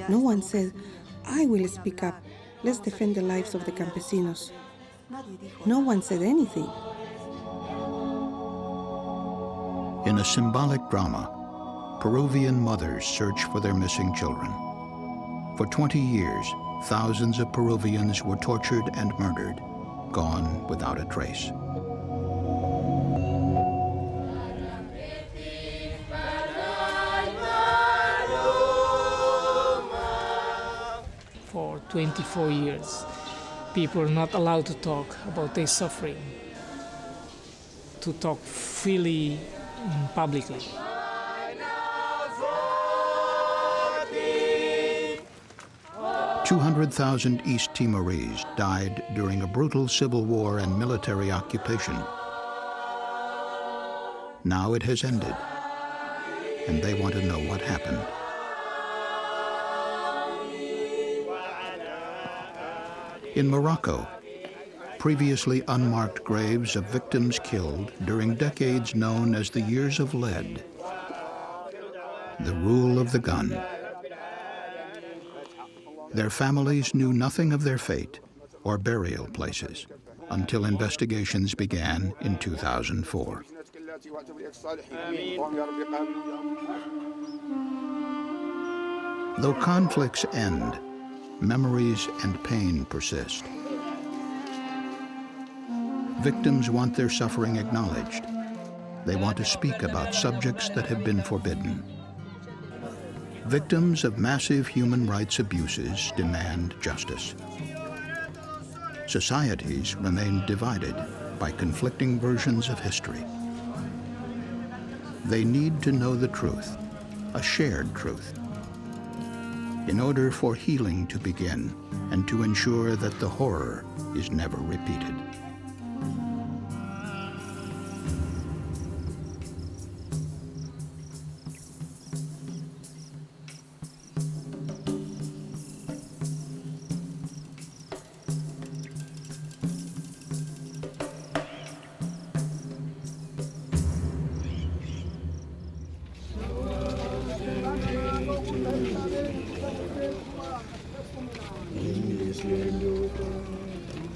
No one said, I will speak up. Let's defend the lives of the campesinos. No one said anything. In a symbolic drama, Peruvian mothers search for their missing children. For 20 years, thousands of Peruvians were tortured and murdered, gone without a trace. For 24 years, people are not allowed to talk about their suffering, to talk freely and publicly. "200,000 East Timorese died during a brutal civil war and military occupation. Now it has ended, and they want to know what happened. In Morocco, previously unmarked graves of victims killed during decades known as the Years of Lead. The rule of the gun. Their families knew nothing of their fate or burial places until investigations began in 2004. Though conflicts end, memories and pain persist. Victims want their suffering acknowledged. They want to speak about subjects that have been forbidden. Victims of massive human rights abuses demand justice. Societies remain divided by conflicting versions of history. They need to know the truth, a shared truth, in order for healing to begin and to ensure that the horror is never repeated.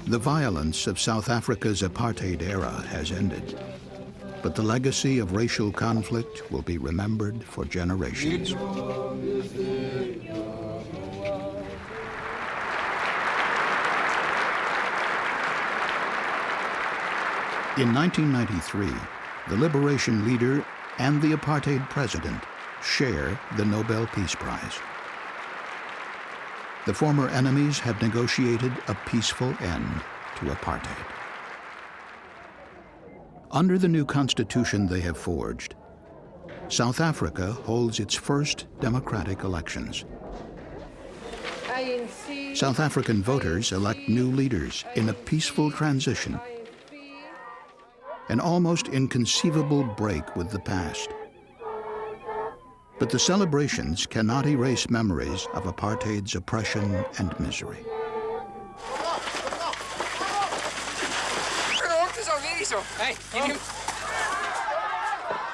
The violence of South Africa's apartheid era has ended, but the legacy of racial conflict will be remembered for generations. In 1993, the liberation leader and the apartheid president share the Nobel Peace Prize. The former enemies have negotiated a peaceful end to apartheid. Under the new constitution they have forged, South Africa holds its first democratic elections. South African voters elect new leaders in a peaceful transition, an almost inconceivable break with the past. But the celebrations cannot erase memories of apartheid's oppression and misery.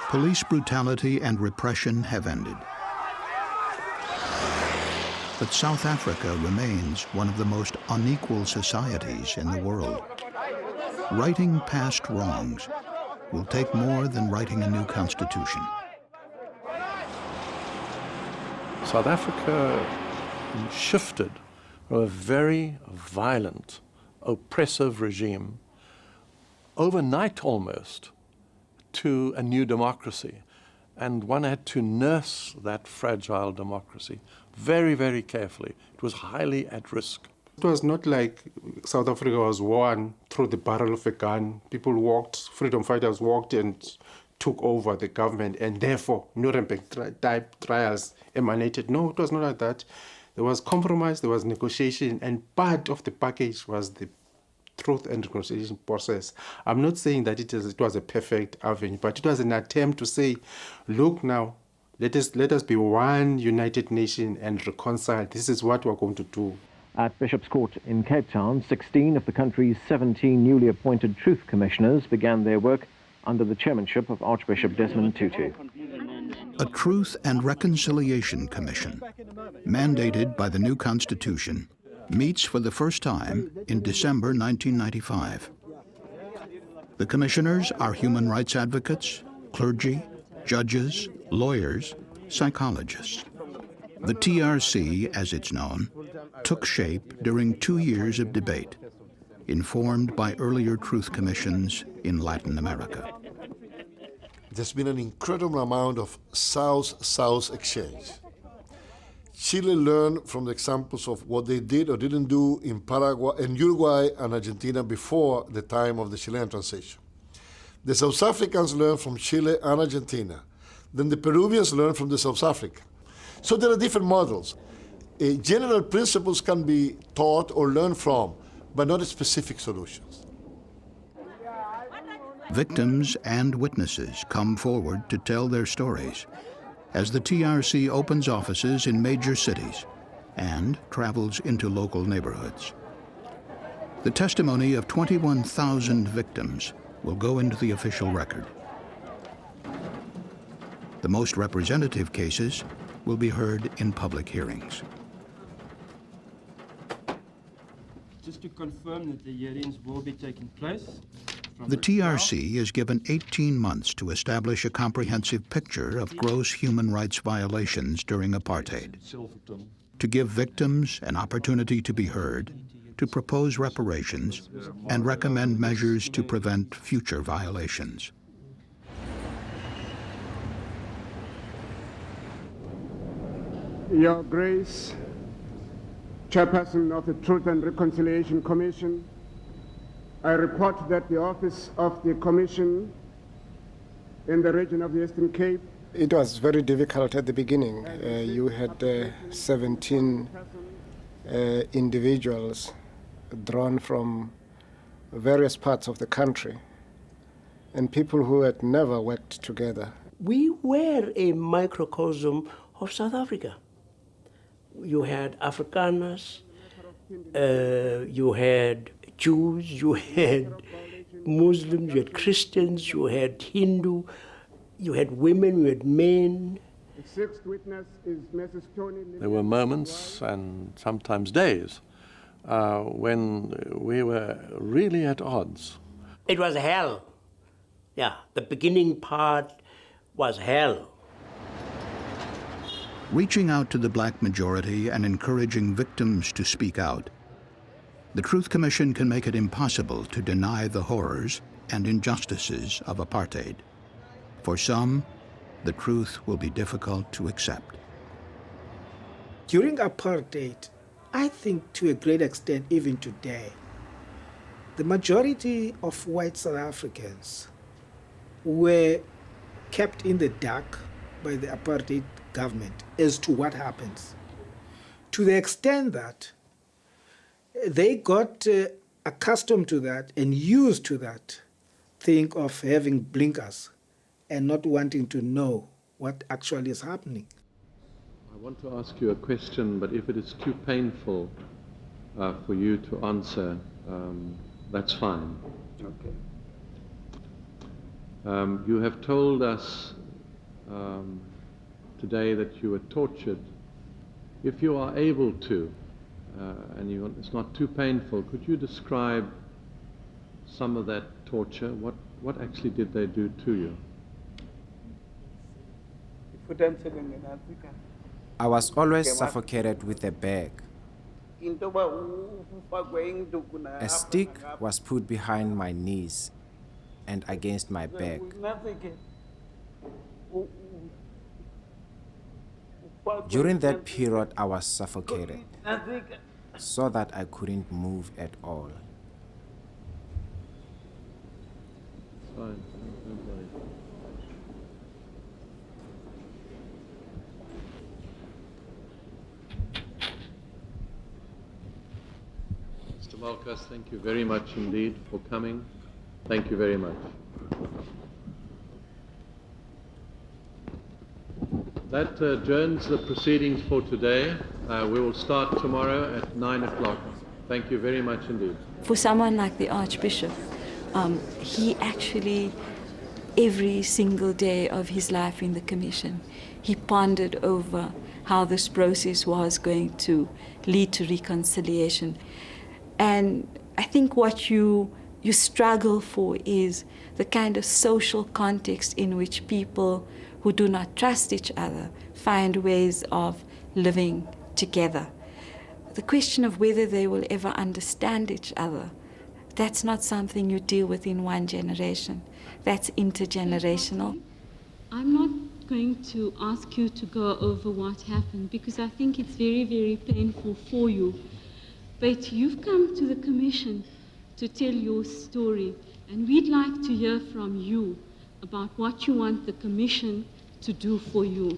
Police brutality and repression have ended. But South Africa remains one of the most unequal societies in the world. Righting past wrongs will take more than writing a new constitution. South Africa shifted from a very violent, oppressive regime overnight almost to a new democracy. And one had to nurse that fragile democracy very, very carefully. It was highly at risk. It was not like South Africa was won through the barrel of a gun. People walked, freedom fighters walked and took over the government, and therefore Nuremberg-type trials emanated. No, it was not like that. There was compromise, there was negotiation, and part of the package was the truth and reconciliation process. I'm not saying that it was a perfect avenue, but it was an attempt to say, look now, let us be one united nation and reconcile. This is what we're going to do. At Bishop's Court in Cape Town, 16 of the country's 17 newly appointed Truth Commissioners began their work under the chairmanship of Archbishop Desmond Tutu. a Truth and Reconciliation Commission, mandated by the new Constitution, meets for the first time in December 1995. The commissioners are human rights advocates, clergy, judges, lawyers, psychologists. The TRC, as it's known, took shape during 2 years of debate, informed by earlier truth commissions in Latin America. There's been an incredible amount of South-South exchange. Chile learned from the examples of what they did or didn't do in Paraguay, in Uruguay and Argentina before the time of the Chilean transition. The South Africans learned from Chile and Argentina. Then the Peruvians learned from the South Africa. So there are different models. General principles can be taught or learned from, but not specific solutions. Victims and witnesses come forward to tell their stories as the TRC opens offices in major cities and travels into local neighborhoods. The testimony of 21,000 victims will go into the official record. The most representative cases will be heard in public hearings. Just to confirm that the hearings will be taking place. The TRC is given 18 months to establish a comprehensive picture of gross human rights violations during apartheid, to give victims an opportunity to be heard, to propose reparations, and recommend measures to prevent future violations. Your Grace, Chairperson of the Truth and Reconciliation Commission, I report that the office of the Commission in the region of the Eastern Cape. It was very difficult at the beginning. You had 17 individuals drawn from various parts of the country and people who had never worked together. We were a microcosm of South Africa. You had Afrikaners, you had Jews, you had Muslims, you had Christians, you had Hindu, you had women, you had men. The sixth witness is Mrs. Tony. There were moments and sometimes days when we were really at odds. It was hell. Yeah, the beginning part was hell. Reaching out to the black majority and encouraging victims to speak out, the Truth Commission can make it impossible to deny the horrors and injustices of apartheid. For some, the truth will be difficult to accept. During apartheid, I think to a great extent, even today, the majority of white South Africans were kept in the dark by the apartheid government as to what happens. To the extent that they got accustomed to that and used to that thing of having blinkers and not wanting to know what actually is happening. I want to ask you a question, but if it is too painful for you to answer, that's fine. Okay. You have told us today that you were tortured. If you are able to, and it's not too painful, could you describe some of that torture? What actually did they do to you? I was always suffocated with a bag. A stick was put behind my knees and against my back. During that period, I was suffocated so that I couldn't move at all. Fine. Don't worry. Mr. Malkas, thank you very much indeed for coming. Thank you very much. That adjourns the proceedings for today. We will start tomorrow at 9 o'clock. Thank you very much indeed. For someone like the Archbishop, he actually every single day of his life in the Commission, he pondered over how this process was going to lead to reconciliation. And I think what you struggle for is the kind of social context in which people who do not trust each other find ways of living together. The question of whether they will ever understand each other, that's not something you deal with in one generation. That's intergenerational. I'm not going to ask you to go over what happened because I think it's very, very painful for you. But you've come to the Commission to tell your story, and we'd like to hear from you about what you want the Commission to do for you.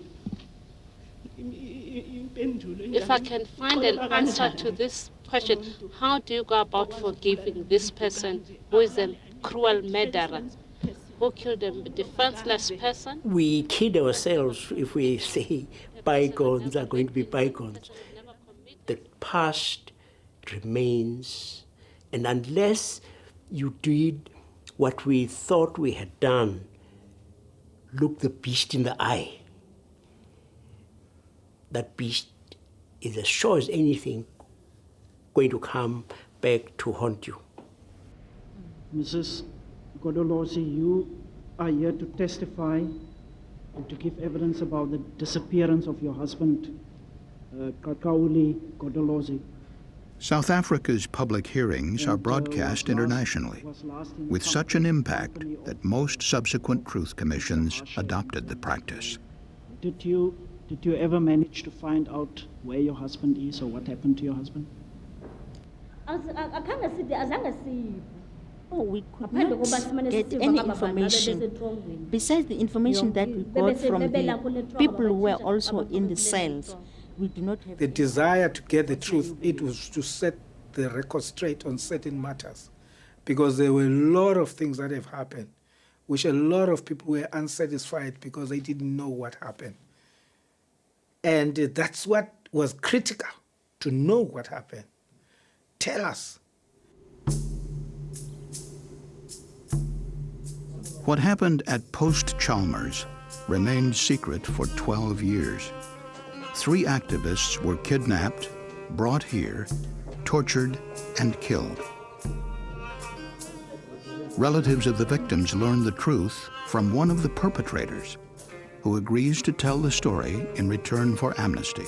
If I can find an answer to this question, how do you go about forgiving this person who is a cruel murderer, who killed a defenseless person? We kid ourselves if we say bygones are going to be bygones. The past remains, and unless you did what we thought we had done, look the beast in the eye. That beast is as sure as anything going to come back to haunt you. Mrs. Godolosi, you are here to testify and to give evidence about the disappearance of your husband, Kakauli Godolosi. South Africa's public hearings are broadcast internationally, with such an impact that most subsequent truth commissions adopted the practice. Did you ever manage to find out where your husband is or what happened to your husband? Oh, we could not get any information besides the information that we got from the people who were also in the cells. We do not have the desire to get the truth. It was to set the record straight on certain matters, because there were a lot of things that have happened, which a lot of people were unsatisfied because they didn't know what happened. And that's what was critical, to know what happened. Tell us. What happened at Post Chalmers remained secret for 12 years. 3 activists were kidnapped, brought here, tortured, and killed. Relatives of the victims learned the truth from one of the perpetrators, who agrees to tell the story in return for amnesty.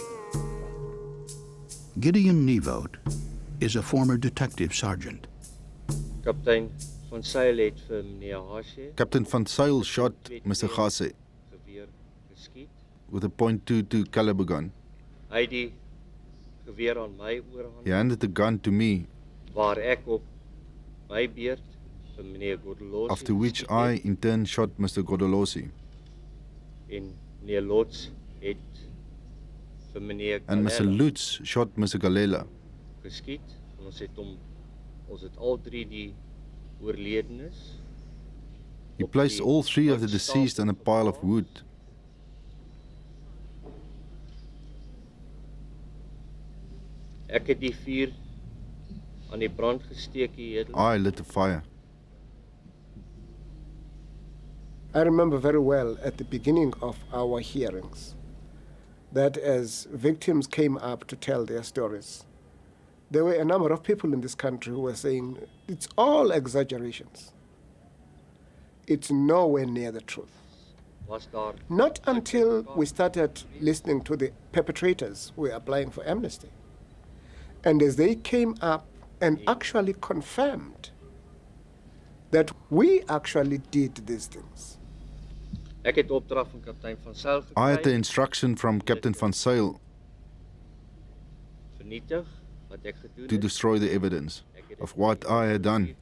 Gideon Nieuwoud is a former detective sergeant. Captain van Zyl shot Mr. Gase with a .22 caliber gun. He handed the gun to me, after which I in turn shot Mr. Godolosi. And Mr. Lutz shot Mr. Galela. He placed all 3 of the deceased on a pile of wood. I lit the fire. I remember very well at the beginning of our hearings that as victims came up to tell their stories, there were a number of people in this country who were saying, it's all exaggerations. It's nowhere near the truth. Not until we started listening to the perpetrators who were applying for amnesty. And as they came up and actually confirmed that we actually did these things. I had the instruction from Captain van Zyl to destroy the evidence of what I had done.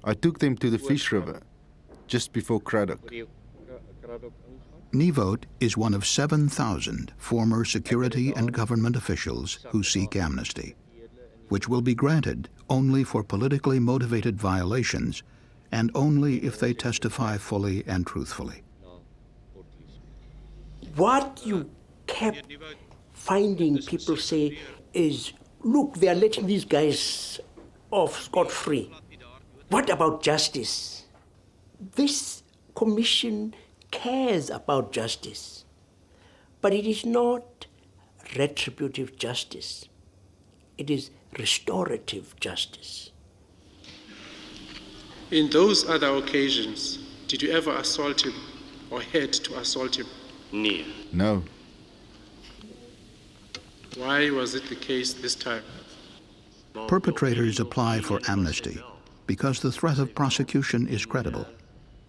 I took them to the Fish River just before Craddock. Nieuwoud is one of 7,000 former security and government officials who seek amnesty, which will be granted only for politically motivated violations and only if they testify fully and truthfully. What you kept finding people say is, look, they are letting these guys off scot-free. What about justice? This Commission cares about justice, but it is not retributive justice. It is restorative justice. In those other occasions, did you ever assault him or had to assault him? No. Why was it the case this time? Perpetrators apply for amnesty because the threat of prosecution is credible.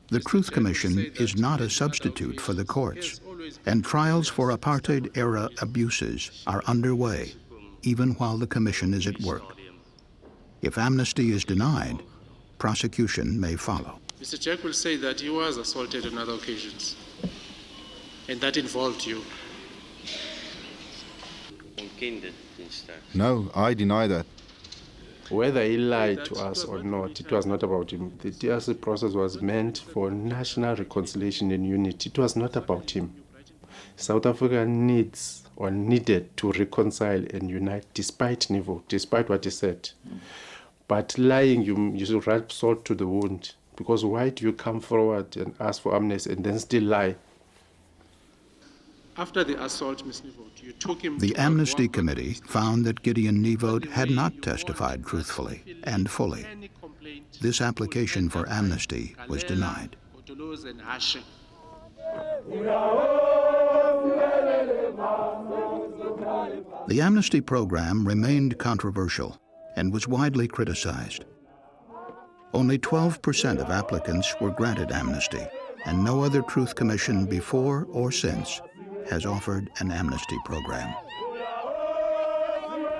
The Truth Commission is not a substitute for the courts, and trials for apartheid-era abuses are underway, even while the Commission is at work. If amnesty is denied, prosecution may follow. Mr. Jack will say that he was assaulted on other occasions, and that involved you. No, I deny that. Whether he lied to us or not, it was not about him. The DRC process was meant for national reconciliation and unity. It was not about him. South Africa needs or needed to reconcile and unite despite Nivo, despite what he said. But lying, you should rub salt to the wound. Because why do you come forward and ask for amnesty and then still lie? After the assault, Ms. Nivot, you took him. The Amnesty Committee found that Gideon Nivot had not testified truthfully and fully. This application for amnesty was denied. The amnesty program remained controversial and was widely criticized. Only 12% of applicants were granted amnesty, and no other Truth Commission before or since has offered an amnesty program.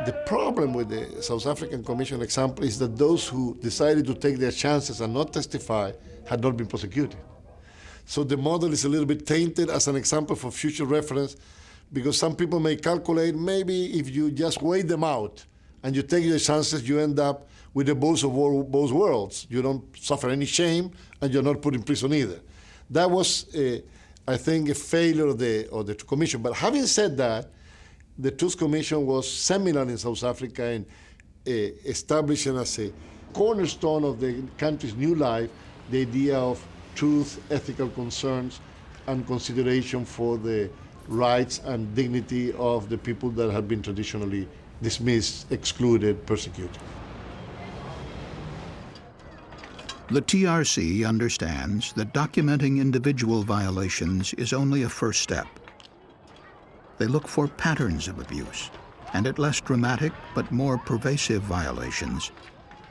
The problem with the South African Commission example is that those who decided to take their chances and not testify had not been prosecuted. So the model is a little bit tainted as an example for future reference, because some people may calculate maybe if you just wait them out and you take your chances, you end up with the best of both worlds. You don't suffer any shame and you're not put in prison either. That was, I think, a failure of the Commission. But having said that, the Truth Commission was seminal in South Africa in establishing as a cornerstone of the country's new life the idea of truth, ethical concerns, and consideration for the rights and dignity of the people that have been traditionally dismissed, excluded, persecuted. The TRC understands that documenting individual violations is only a first step. They look for patterns of abuse and at less dramatic but more pervasive violations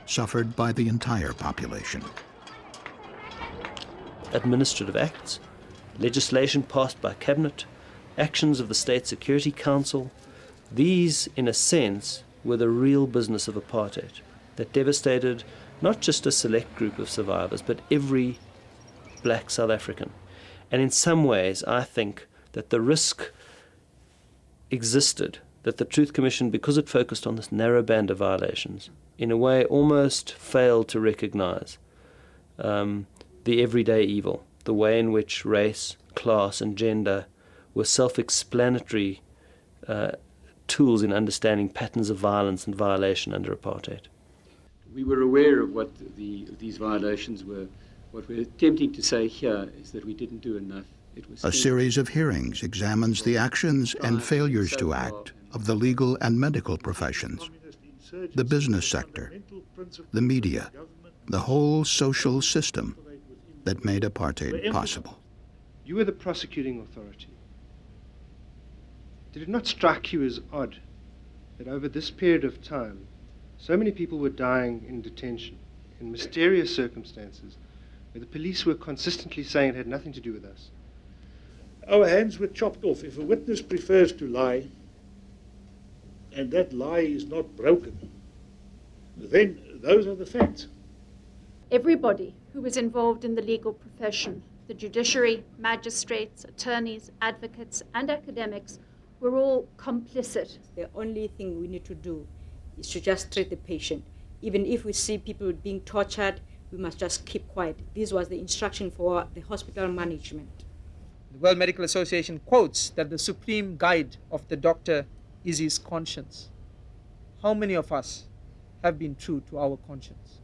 suffered by the entire population. Administrative acts, legislation passed by Cabinet, actions of the State Security Council, these, in a sense, were the real business of apartheid that devastated not just a select group of survivors, but every black South African. And in some ways, I think that the risk existed that the Truth Commission, because it focused on this narrow band of violations, in a way almost failed to recognize the everyday evil, the way in which race, class, and gender were self-explanatory tools in understanding patterns of violence and violation under apartheid. We were aware of what these violations were. What we're attempting to say here is that we didn't do enough. A series of hearings examines the actions and failures to act of the legal and medical professions, the business sector, the media, the whole social system that made apartheid possible. You were the prosecuting authority. Did it not strike you as odd that over this period of time, so many people were dying in detention, in mysterious circumstances, where the police were consistently saying it had nothing to do with us? Our hands were chopped off. If a witness prefers to lie, and that lie is not broken, then those are the facts. Everybody who was involved in the legal profession, the judiciary, magistrates, attorneys, advocates, and academics, were all complicit. The only thing we need to do is to just treat the patient. Even if we see people being tortured, we must just keep quiet. This was the instruction for the hospital management. The World Medical Association quotes that the supreme guide of the doctor is his conscience. How many of us have been true to our conscience?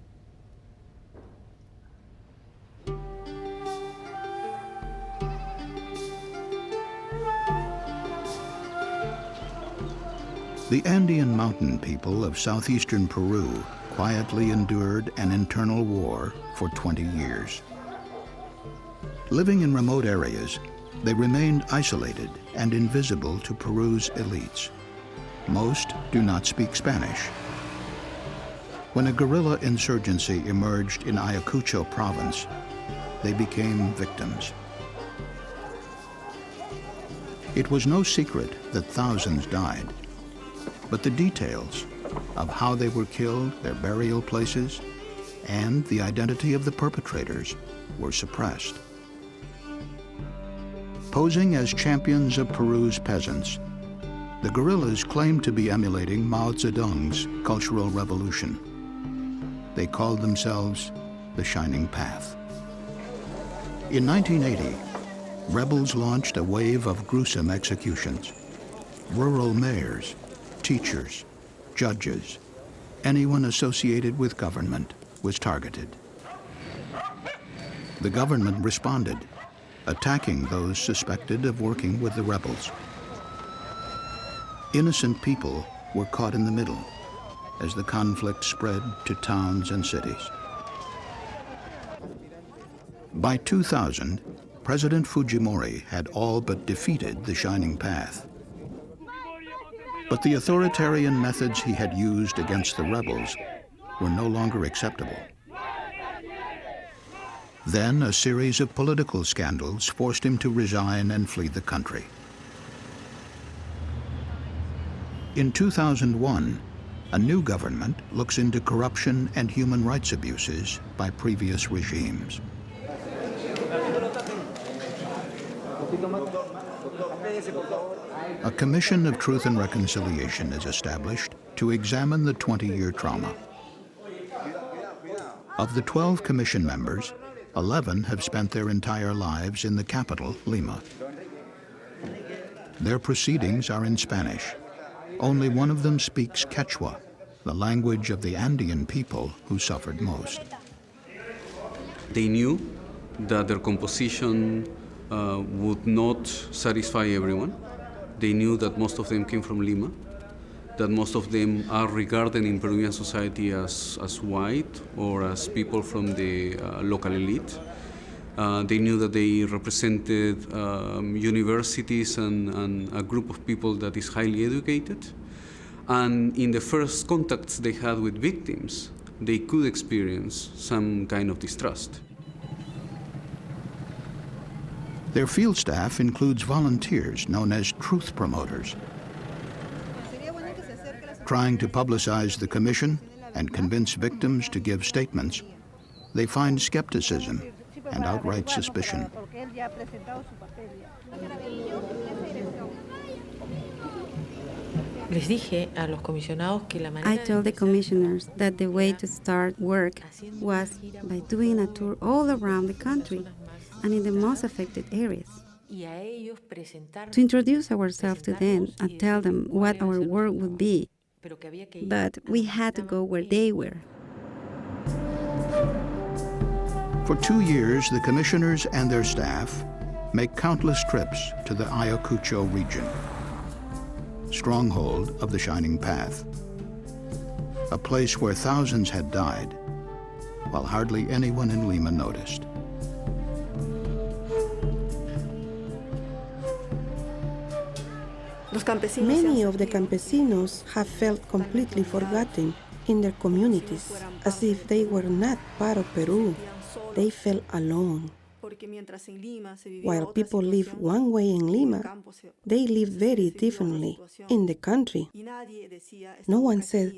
The Andean mountain people of southeastern Peru quietly endured an internal war for 20 years. Living in remote areas, they remained isolated and invisible to Peru's elites. Most do not speak Spanish. When a guerrilla insurgency emerged in Ayacucho province, they became victims. It was no secret that thousands died, but the details of how they were killed, their burial places, and the identity of the perpetrators were suppressed. Posing as champions of Peru's peasants, the guerrillas claimed to be emulating Mao Zedong's Cultural Revolution. They called themselves the Shining Path. In 1980, rebels launched a wave of gruesome executions. Rural mayors, teachers, judges, anyone associated with government was targeted. The government responded, attacking those suspected of working with the rebels. Innocent people were caught in the middle as the conflict spread to towns and cities. By 2000, President Fujimori had all but defeated the Shining Path. But the authoritarian methods he had used against the rebels were no longer acceptable. Then a series of political scandals forced him to resign and flee the country. In 2001, a new government looks into corruption and human rights abuses by previous regimes. A Commission of Truth and Reconciliation is established to examine the 20-year trauma. Of the 12 commission members, 11 have spent their entire lives in the capital, Lima. Their proceedings are in Spanish. Only one of them speaks Quechua, the language of the Andean people who suffered most. They knew that their composition would not satisfy everyone. They knew that most of them came from Lima, that most of them are regarded in Peruvian society as white or as people from the local elite. They knew that they represented universities and a group of people that is highly educated. And in the first contacts they had with victims, they could experience some kind of distrust. Their field staff includes volunteers known as truth promoters. Trying to publicize the commission and convince victims to give statements, they find skepticism and outright suspicion. I told the commissioners that the way to start work was by doing a tour all around the country and in the most affected areas. To introduce ourselves to them and tell them what our work would be, but we had to go where they were. For 2 years, the commissioners and their staff make countless trips to the Ayacucho region, stronghold of the Shining Path, a place where thousands had died, while hardly anyone in Lima noticed. Many of the campesinos have felt completely forgotten in their communities, as if they were not part of Peru. They felt alone. While people live one way in Lima, they live very differently in the country. No one said,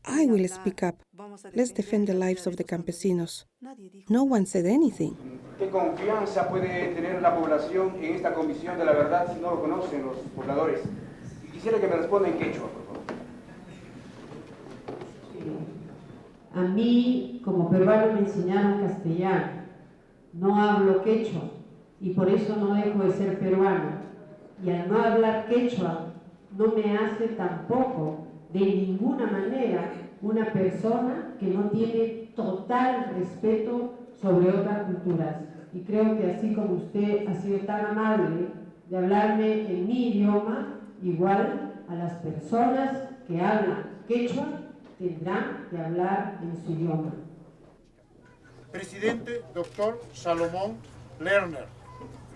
I will speak up. Let's defend the lives of the campesinos. No one said anything. ¿Qué confianza puede tener la población en esta comisión de la verdad si no lo conocen los pobladores? Y quisiera que me responda en quechua, por favor. A mí, como peruano, me enseñaron castellano. No hablo quechua y por eso no dejo de ser peruano. Y al no hablar quechua, no me hace tampoco de ninguna manera una persona que no tiene total respeto sobre otras culturas. Y creo que así como usted ha sido tan amable de hablarme en mi idioma, igual a las personas que hablan quechua tendrán que hablar en su idioma. Presidente Dr. Salomón Lerner,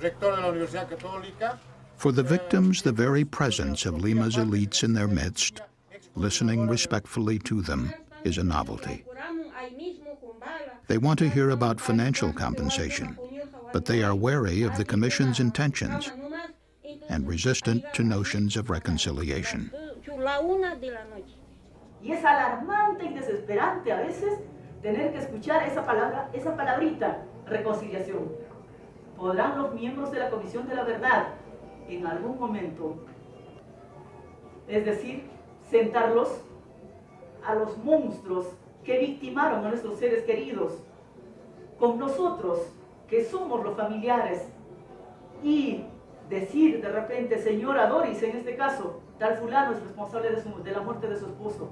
rector de la Universidad Católica. For the victims, the very presence of Lima's elites in their midst, listening respectfully to them, is a novelty. They want to hear about financial compensation, but they are wary of the Commission's intentions and resistant to notions of reconciliation. Y es alarmante y desesperante a veces tener que escuchar esa palabra, esa palabrita, reconciliación. ¿Podrán los miembros de la Comisión de la Verdad en algún momento, es decir, sentarlos a los monstruos que victimaron a nuestros seres queridos, con nosotros, que somos los familiares, y decir de repente, señora Doris, en este caso, tal fulano es responsable de la muerte de su esposo,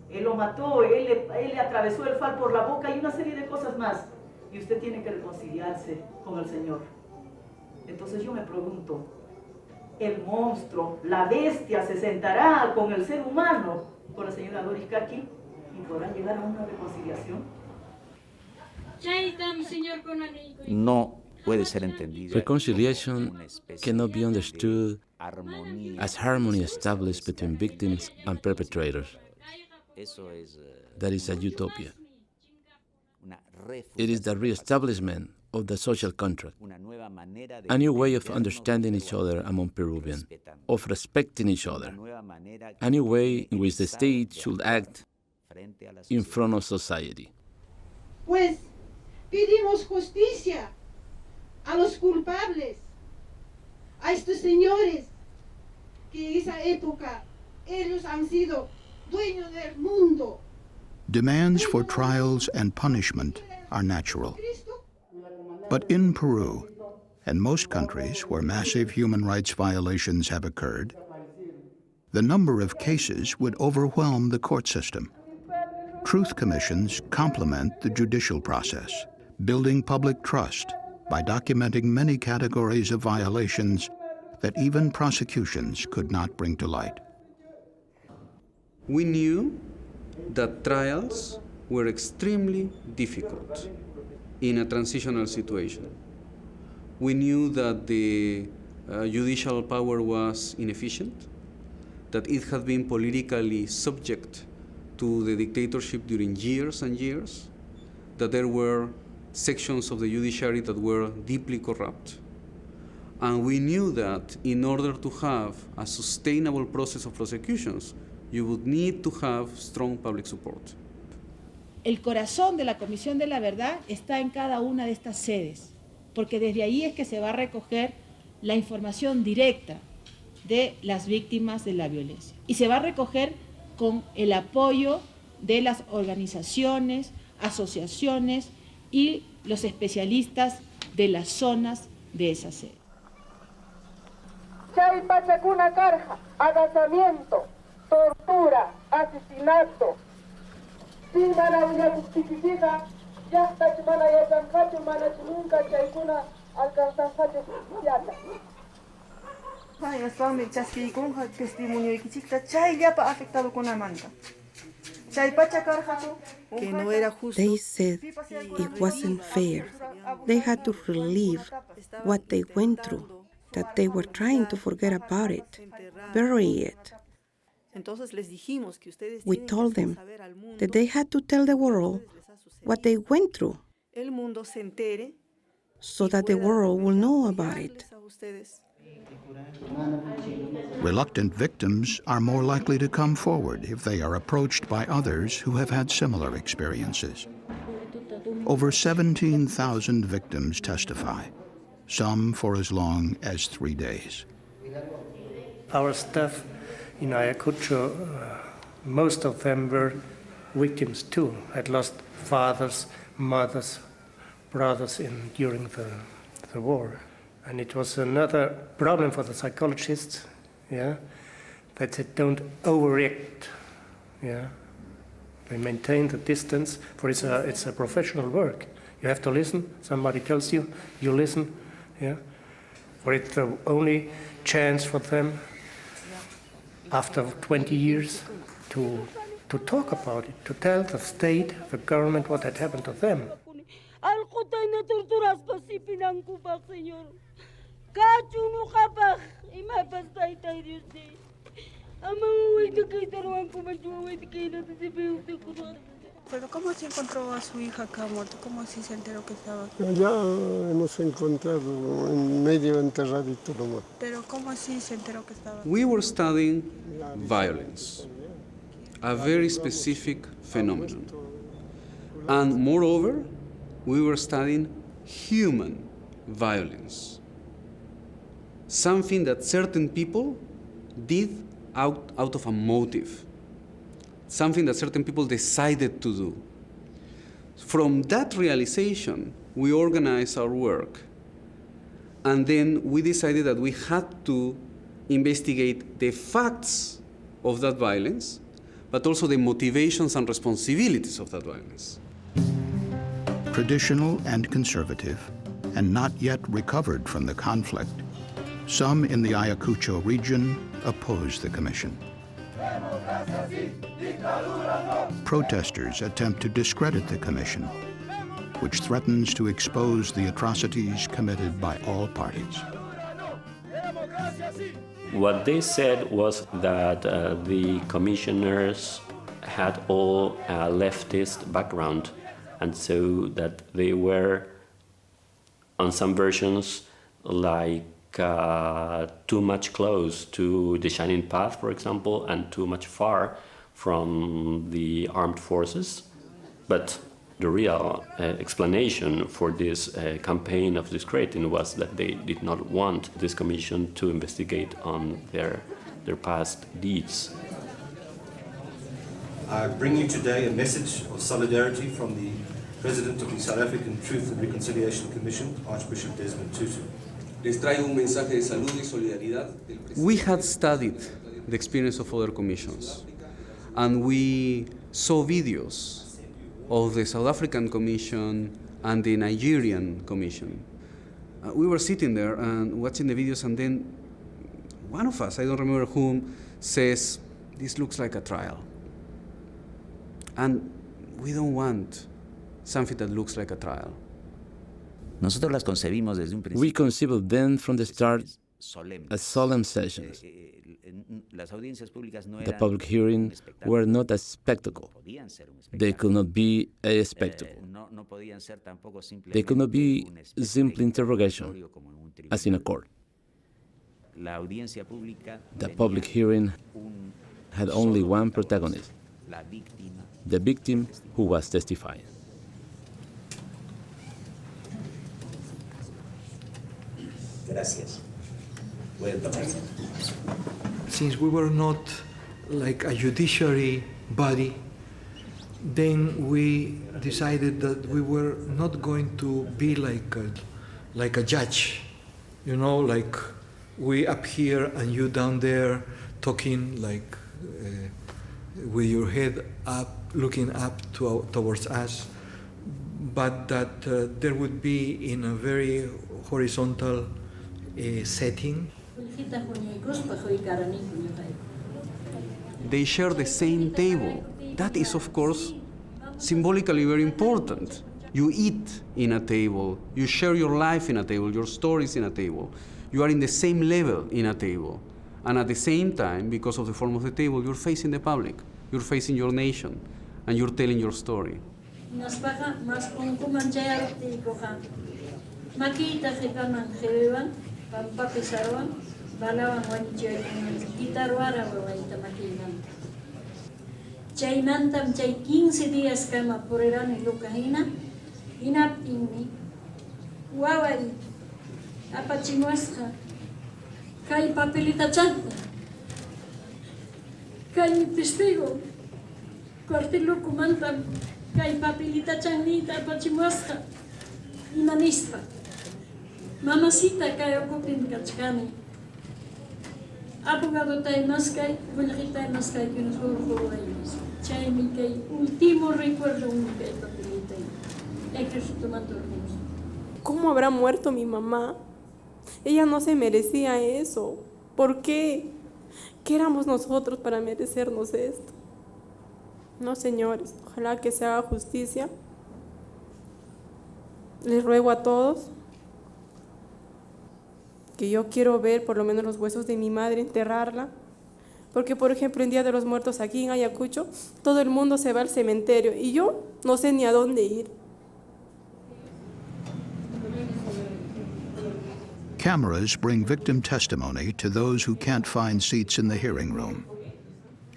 él lo mató, él le atravesó el fal por la boca y una serie de cosas más, y usted tiene que reconciliarse con el Señor? Entonces yo me pregunto, el monstruo, la bestia, se sentará con el ser humano, con la señora Doris Kaki, y podrán llegar a una reconciliación. No puede ser entendido. Reconciliation cannot be understood as harmony established between victims and perpetrators. That is a utopia. It is the re-establishment of the social contract, a new way of understanding each other among Peruvians, of respecting each other, a new way in which the state should act in front of society. Pues pedimos justicia a los culpables, a estos señores que en esa época ellos han sido dueños del mundo. Demands for trials and punishment are natural. But in Peru, and most countries where massive human rights violations have occurred, the number of cases would overwhelm the court system. Truth commissions complement the judicial process, building public trust by documenting many categories of violations that even prosecutions could not bring to light. We knew that trials were extremely difficult in a transitional situation. We knew that the judicial power was inefficient, that it had been politically subject to the dictatorship during years and years, that there were sections of the judiciary that were deeply corrupt. And we knew that in order to have a sustainable process of prosecutions, you would need to have strong public support. El corazón de la Comisión de la Verdad está en cada una de estas sedes, porque desde ahí es que se va a recoger la información directa de las víctimas de la violencia. Y se va a recoger con el apoyo de las organizaciones, asociaciones y los especialistas de las zonas de esa sede. Chay Pachacuna Carja, agazamiento, tortura, asesinato. Sin mana uya justifica, ya hasta que mana ya tancacho, mana nunca chaykuna alcanzan facho yata. Vaya, Swami, chasqui con testimonio y chiquita, chay ya pa afectado con amanta. Chay pachacarjato. Que no era justo. They said it wasn't fair. They had to relive what they went through, that they were trying to forget about it, bury it. We told them that they had to tell the world what they went through so that the world will know about it. Reluctant victims are more likely to come forward if they are approached by others who have had similar experiences. Over 17,000 victims testify, some for as long as 3 days. Our staff in Ayacucho, most of them were victims too, had lost fathers, mothers, brothers during the war. And it was another problem for the psychologists, yeah, that they don't overreact, yeah. They maintain the distance, for it's a professional work. You have to listen, somebody tells you, you listen, yeah. For it's the only chance for them after 20 years to talk about it, to tell the state, the government, what had happened to them. Pero ¿cómo se encontró a su hija acá muerta? ¿Cómo así se enteró que estaba? Ya hemos encontrado en medio enterradito nomás. Pero ¿cómo así se enteró que estaba? We were studying violence, a very specific phenomenon. And moreover, we were studying human violence, something that certain people did out of a motive, something that certain people decided to do. From that realization, we organized our work. And then we decided that we had to investigate the facts of that violence, but also the motivations and responsibilities of that violence. Traditional and conservative, and not yet recovered from the conflict, some in the Ayacucho region oppose the commission. Protesters attempt to discredit the commission, which threatens to expose the atrocities committed by all parties. What they said was that the commissioners had all a leftist background, and so that they were, on some versions, like too much close to the Shining Path, for example, and too much far from the armed forces. But the real explanation for this campaign of discrediting was that they did not want this commission to investigate on their past deeds. I bring you today a message of solidarity from the President of the South African Truth and Reconciliation Commission, Archbishop Desmond Tutu. Les traigo un mensaje de salud y solidaridad del presidente. We had studied the experience of other commissions, and we saw videos of the South African Commission and the Nigerian Commission. We were sitting there and watching the videos, and then one of us, I don't remember whom, says, "This looks like a trial." And we don't want something that looks like a trial. Nosotros las concebimos desde un principio. We conceived them from the start as solemn sessions. The public hearings were not a spectacle. They could not be a spectacle. They could not be simple interrogation, as in a court. The public hearing had only one protagonist, the victim who was testifying. Gracias. Since we were not like a judiciary body, then we decided that we were not going to be like a judge, you know, like we up here and you down there talking like with your head up, looking up towards us, but that there would be in a very horizontal setting. They share the same table. That is, of course, symbolically very important. You eat in a table, you share your life in a table, your stories in a table. You are in the same level in a table. And at the same time, because of the form of the table, you're facing the public, you're facing your nation, and you're telling your story. Chaymantam chay 15 días kama purirani lukahina hinaptinmi waway apachimuasqa kay papelita chanta kay testigo cuartilukumantam kay papelita chanita apachimuasqa imanispa mamacita kay okupin kachkani abogado taymaskay vulgita taymaskay kunusururaymas chaymi kay último recuerdo kay papelita ejército mantornos. ¿Cómo habrá muerto mi mamá? Ella no se merecía eso. ¿Por qué? ¿Qué éramos nosotros para merecernos esto? No, señores, ojalá que se haga justicia. Les ruego a todos que yo quiero ver por lo menos los huesos de mi madre, enterrarla. Porque, por ejemplo, en Día de los Muertos aquí en Ayacucho, todo el mundo se va al cementerio y yo no sé ni a dónde ir. Cameras bring victim testimony to those who can't find seats in the hearing room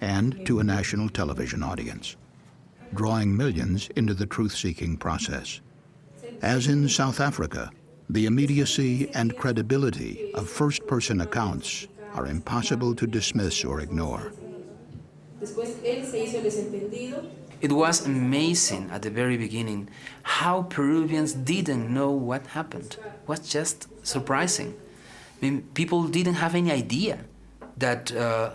and to a national television audience, drawing millions into the truth-seeking process. As in South Africa, the immediacy and credibility of first-person accounts are impossible to dismiss or ignore. It was amazing at the very beginning how Peruvians didn't know what happened. It was just surprising. I mean, people didn't have any idea that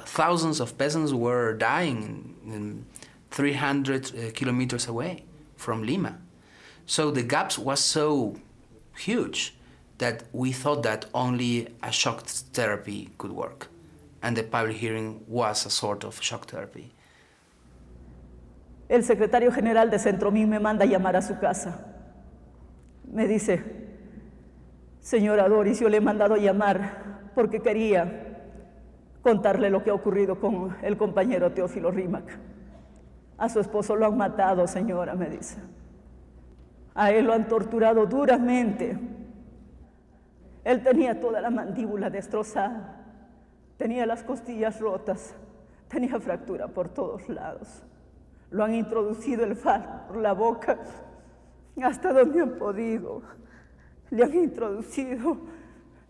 thousands of peasants were dying in 300 kilometers away from Lima. So the gaps was so huge that we thought that only a shock therapy could work. And the public hearing was a sort of shock therapy. El secretario general de Centromín me manda a llamar a su casa. Me dice, señora Doris, yo le he mandado llamar porque quería contarle lo que ha ocurrido con el compañero Teófilo Rímac. A su esposo lo han matado, señora, me dice. A él lo han torturado duramente. Él tenía toda la mandíbula destrozada, tenía las costillas rotas, tenía fractura por todos lados. Lo han introducido el falo por la boca hasta donde han podido. Le han introducido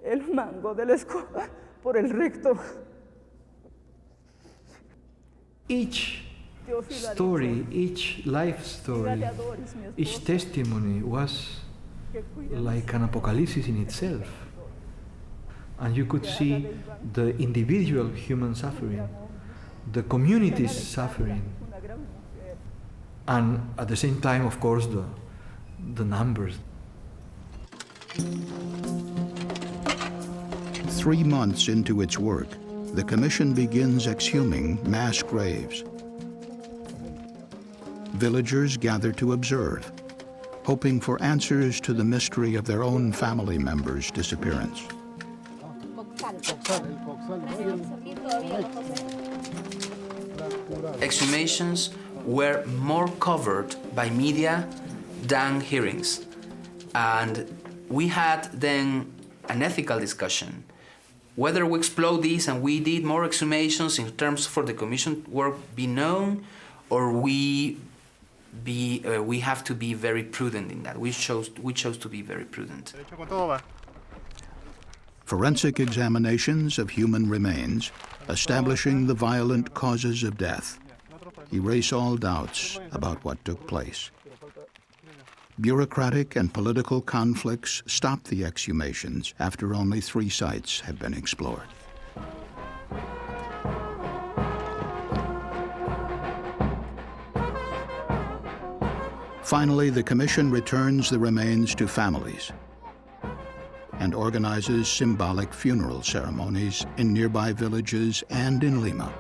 el mango de la escoba por el recto. Each story, each life story, each testimony was like an apocalypse in itself. And you could see the individual human suffering, the community's suffering, and at the same time, of course, the numbers. 3 months into its work, the Commission begins exhuming mass graves. Villagers gather to observe, hoping for answers to the mystery of their own family members' disappearance. Exhumations were more covered by media than hearings. And we had then an ethical discussion. Whether we explode this and we did more exhumations in terms for the Commission work be known, or we have to be very prudent in that. We chose to be very prudent. Forensic examinations of human remains establishing the violent causes of death erase all doubts about what took place. Bureaucratic and political conflicts stop the exhumations after only 3 sites have been explored. Finally, the Commission returns the remains to families and organizes symbolic funeral ceremonies in nearby villages and in Lima.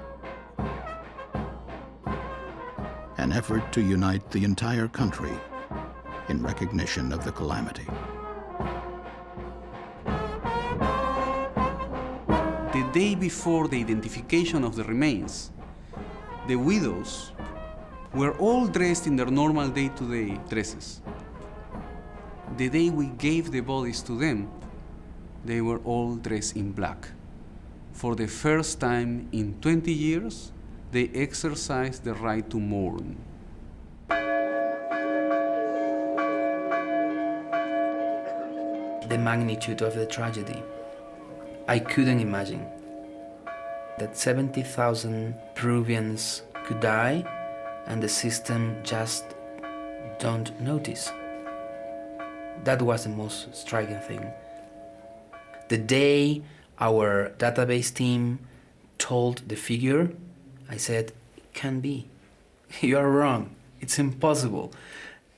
An effort to unite the entire country in recognition of the calamity. The day before the identification of the remains, the widows were all dressed in their normal day-to-day dresses. The day we gave the bodies to them, they were all dressed in black. For the first time in 20 years, they exercised the right to mourn. The magnitude of the tragedy. I couldn't imagine that 70,000 Peruvians could die and the system just don't notice. That was the most striking thing. The day our database team told the figure, I said, it can't be. You are wrong. It's impossible.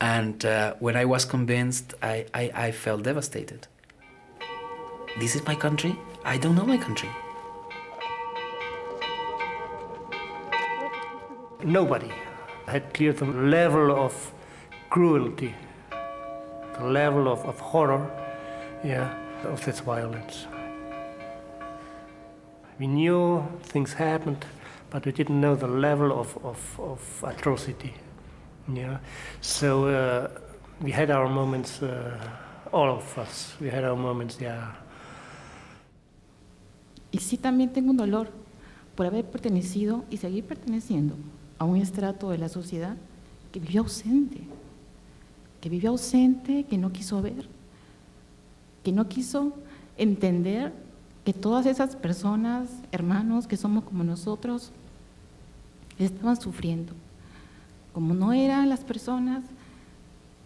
And when I was convinced, I felt devastated. This is my country? I don't know my country. Nobody had cleared the level of cruelty, the level of horror, of this violence. We knew things happened, but we didn't know the level of atrocity. So we had our moments, all of us, we had our moments, Y sí también tengo un dolor por haber pertenecido y seguir perteneciendo a un estrato de la sociedad que vivió ausente, que no quiso ver, que no quiso entender que todas esas personas, hermanos que somos como nosotros, estaban sufriendo. Como no eran las personas,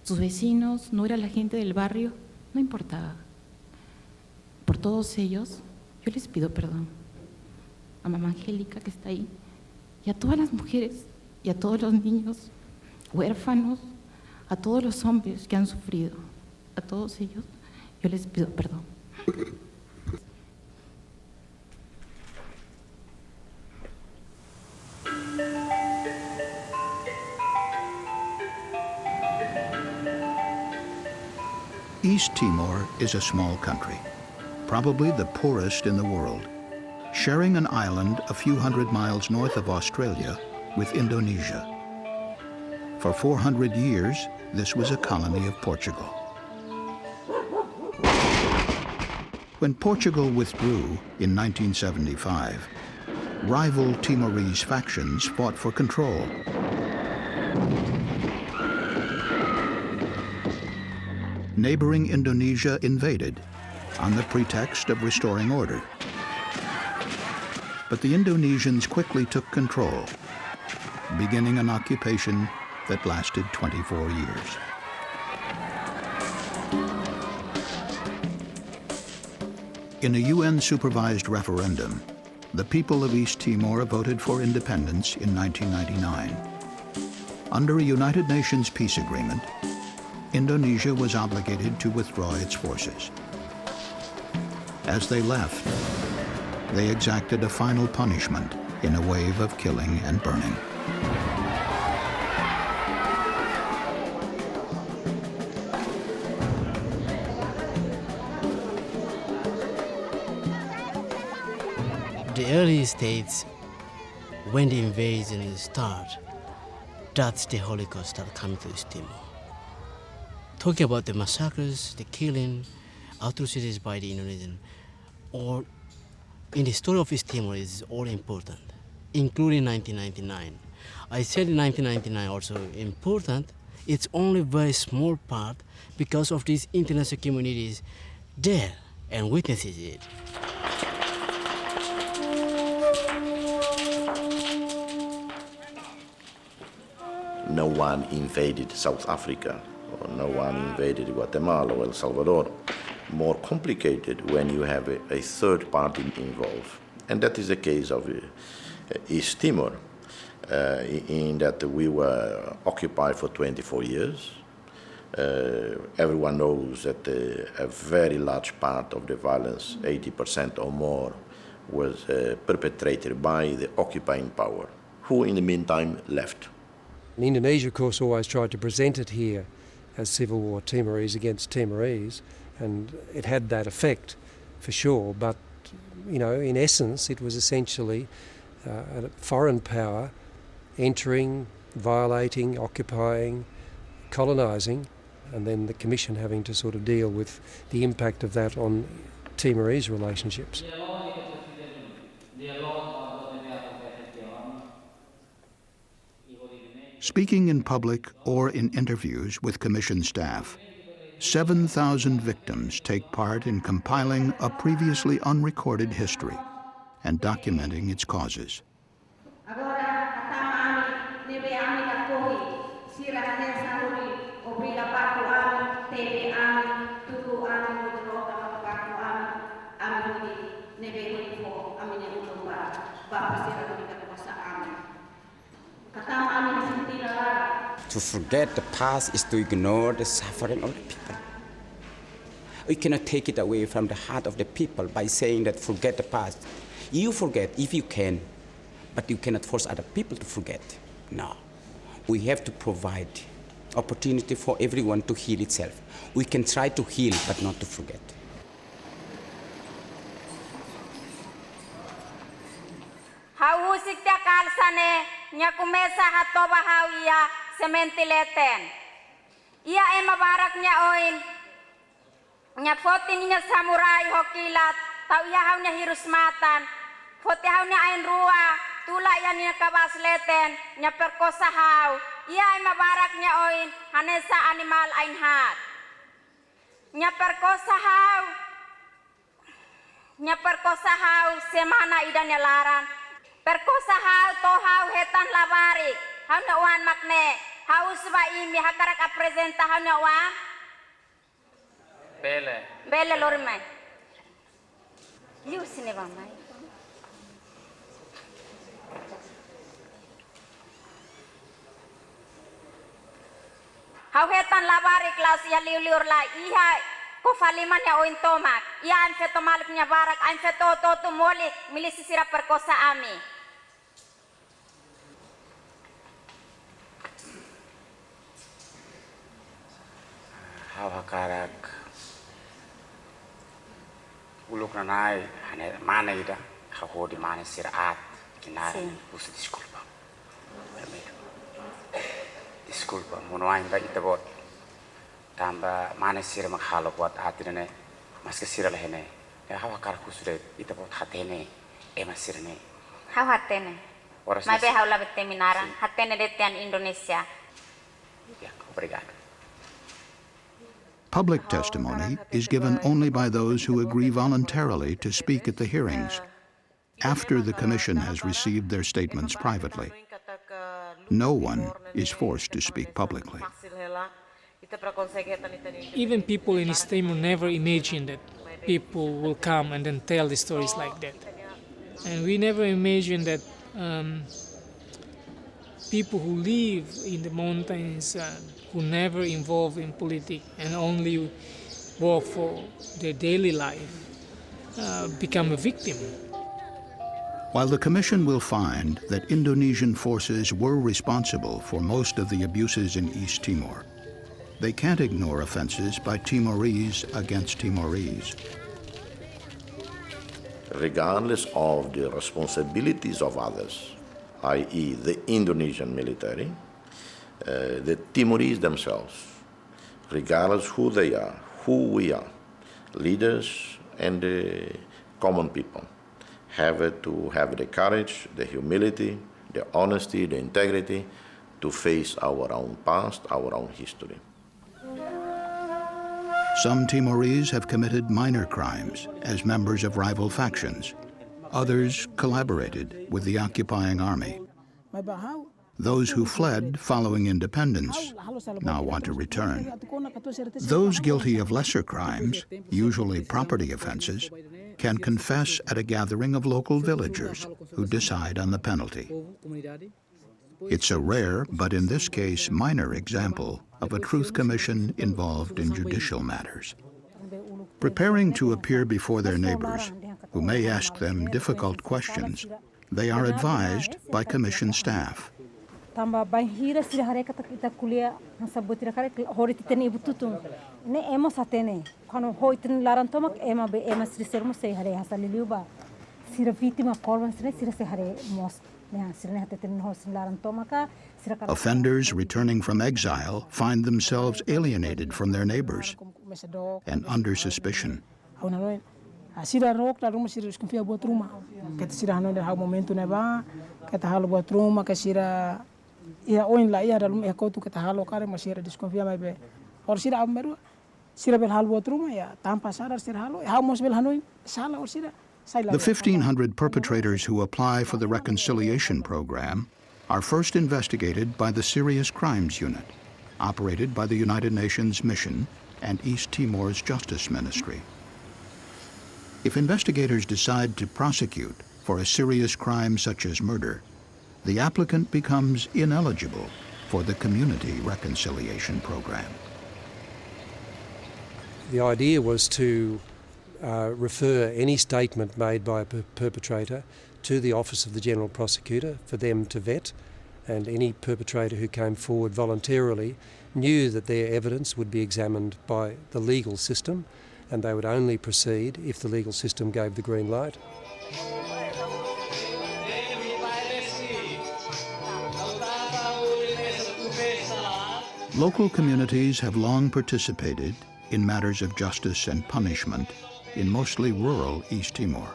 sus vecinos, no era la gente del barrio, no importaba. Por todos ellos, yo les pido perdón. A mamá Angélica que está ahí, y a todas las mujeres, y a todos los niños, huérfanos, a todos los hombres que han sufrido, a todos ellos, yo les pido perdón. East Timor is a small country, probably the poorest in the world, sharing an island a few hundred miles north of Australia with Indonesia. For 400 years, this was a colony of Portugal. When Portugal withdrew in 1975, rival Timorese factions fought for control. Neighboring Indonesia invaded on the pretext of restoring order. But the Indonesians quickly took control, beginning an occupation that lasted 24 years. In a UN-supervised referendum, the people of East Timor voted for independence in 1999. Under a United Nations peace agreement, Indonesia was obligated to withdraw its forces. As they left, they exacted a final punishment in a wave of killing and burning. The early states, when the invasion started, that's the Holocaust that came to East Timor. Talking about the massacres, the killing, atrocities by the Indonesian, or in the story of East Timor is all important, including 1999. I said in 1999 also important, it's only a very small part because of these international communities there and witnesses it. No one invaded South Africa, or no one invaded Guatemala or El Salvador. More complicated when you have a third party involved. And that is the case of East Timor, in that we were occupied for 24 years. Everyone knows that a very large part of the violence, 80% or more, was perpetrated by the occupying power, who in the meantime left. And Indonesia, of course, always tried to present it here as civil war, Timorese against Timorese, and it had that effect for sure. But, you know, in essence, it was essentially a foreign power entering, violating, occupying, colonising, and then the Commission having to sort of deal with the impact of that on Timorese relationships. Speaking in public or in interviews with Commission staff, 7,000 victims take part in compiling a previously unrecorded history and documenting its causes. To forget the past is to ignore the suffering of the people. We cannot take it away from the heart of the people by saying that forget the past. You forget if you can, but you cannot force other people to forget. No. We have to provide opportunity for everyone to heal itself. We can try to heal, but not to forget. Hawusik tia kalsane nya kumesa hatoba hawia sementileten. Ia mabarak nya oin nya fotin nya samurai hokilat tau ia hau nya hirus matan. Fote hau nya ain rua tula ia nya kabasleten nya perkosa hau. Ia mabarak nya oin hanesa animal ain hat. Nya perkosa hau semana idan nya laran. Perkosa hau to hau hetan labarik. Hau na wan makne. Hau suba imi hakarak apresenta hau na wan. Bele lormai. Liu sini bamai. Hau hetan labarik laus ya liur lai. Iha ko faliman ya oin tomak. Ia an feto malik nya barak an feto to molik milisi sira perkosa ami. Hau hakarak uluk nanai hane mana ida hau di mana siraat kinara usa disculpa disculpa monoain ba itabot tamba mana sira makhalo buat atirane maske sira lehene hau hakarak usure itabot hatene ema sirane Hau hatene mabe hau labet teminaran hatene detian Indonesia. Ya, obrigado. Public testimony is given only by those who agree voluntarily to speak at the hearings, after the Commission has received their statements privately. No one is forced to speak publicly. Even people in East Timor never imagined that people will come and then tell the stories like that. And we never imagined that people who live in the mountains, who never involved in politics and only work for their daily life, become a victim. While the Commission will find that Indonesian forces were responsible for most of the abuses in East Timor, they can't ignore offenses by Timorese against Timorese. Regardless of the responsibilities of others, i.e. the Indonesian military, the Timorese themselves, regardless who they are, who we are, leaders and the common people, have to have the courage, the humility, the honesty, the integrity to face our own past, our own history. Some Timorese have committed minor crimes as members of rival factions. Others collaborated with the occupying army. Those who fled following independence now want to return. Those guilty of lesser crimes, usually property offenses, can confess at a gathering of local villagers who decide on the penalty. It's a rare, but in this case minor, example of a truth commission involved in judicial matters. Preparing to appear before their neighbors, who may ask them difficult questions, they are advised by commission staff. Tamba banhira sira hareka kita kuliah nasabutira kare hori titeni ibututung ne emo satene kano hoitin larantomak ema sira sermo se hare hasaliliuba sira vítima korban sira se hare mos ne sira ne hatetin ho sira larantomaka sira. Offenders returning from exile find themselves alienated from their neighbors and under suspicion. Sira rok la rumah sira desconfia buat rumah kata sira hano der hau momento neba kata halo buat rumah ke sira ia oin la ia dalam ia kau tu kata halo kare masih ada desconfia mai be or sira amberu sira bel hal buat rumah ya tanpa sadar sira halo hau mos bel hano salah or sira. The 1,500 perpetrators who apply for the reconciliation program are first investigated by the Serious Crimes Unit, operated by the United Nations Mission and East Timor's Justice Ministry. If investigators decide to prosecute for a serious crime such as murder, the applicant becomes ineligible for the Community Reconciliation Program. The idea was to refer any statement made by a perpetrator to the Office of the General Prosecutor for them to vet and any perpetrator who came forward voluntarily knew that their evidence would be examined by the legal system, and they would only proceed if the legal system gave the green light. Local communities have long participated in matters of justice and punishment in mostly rural East Timor,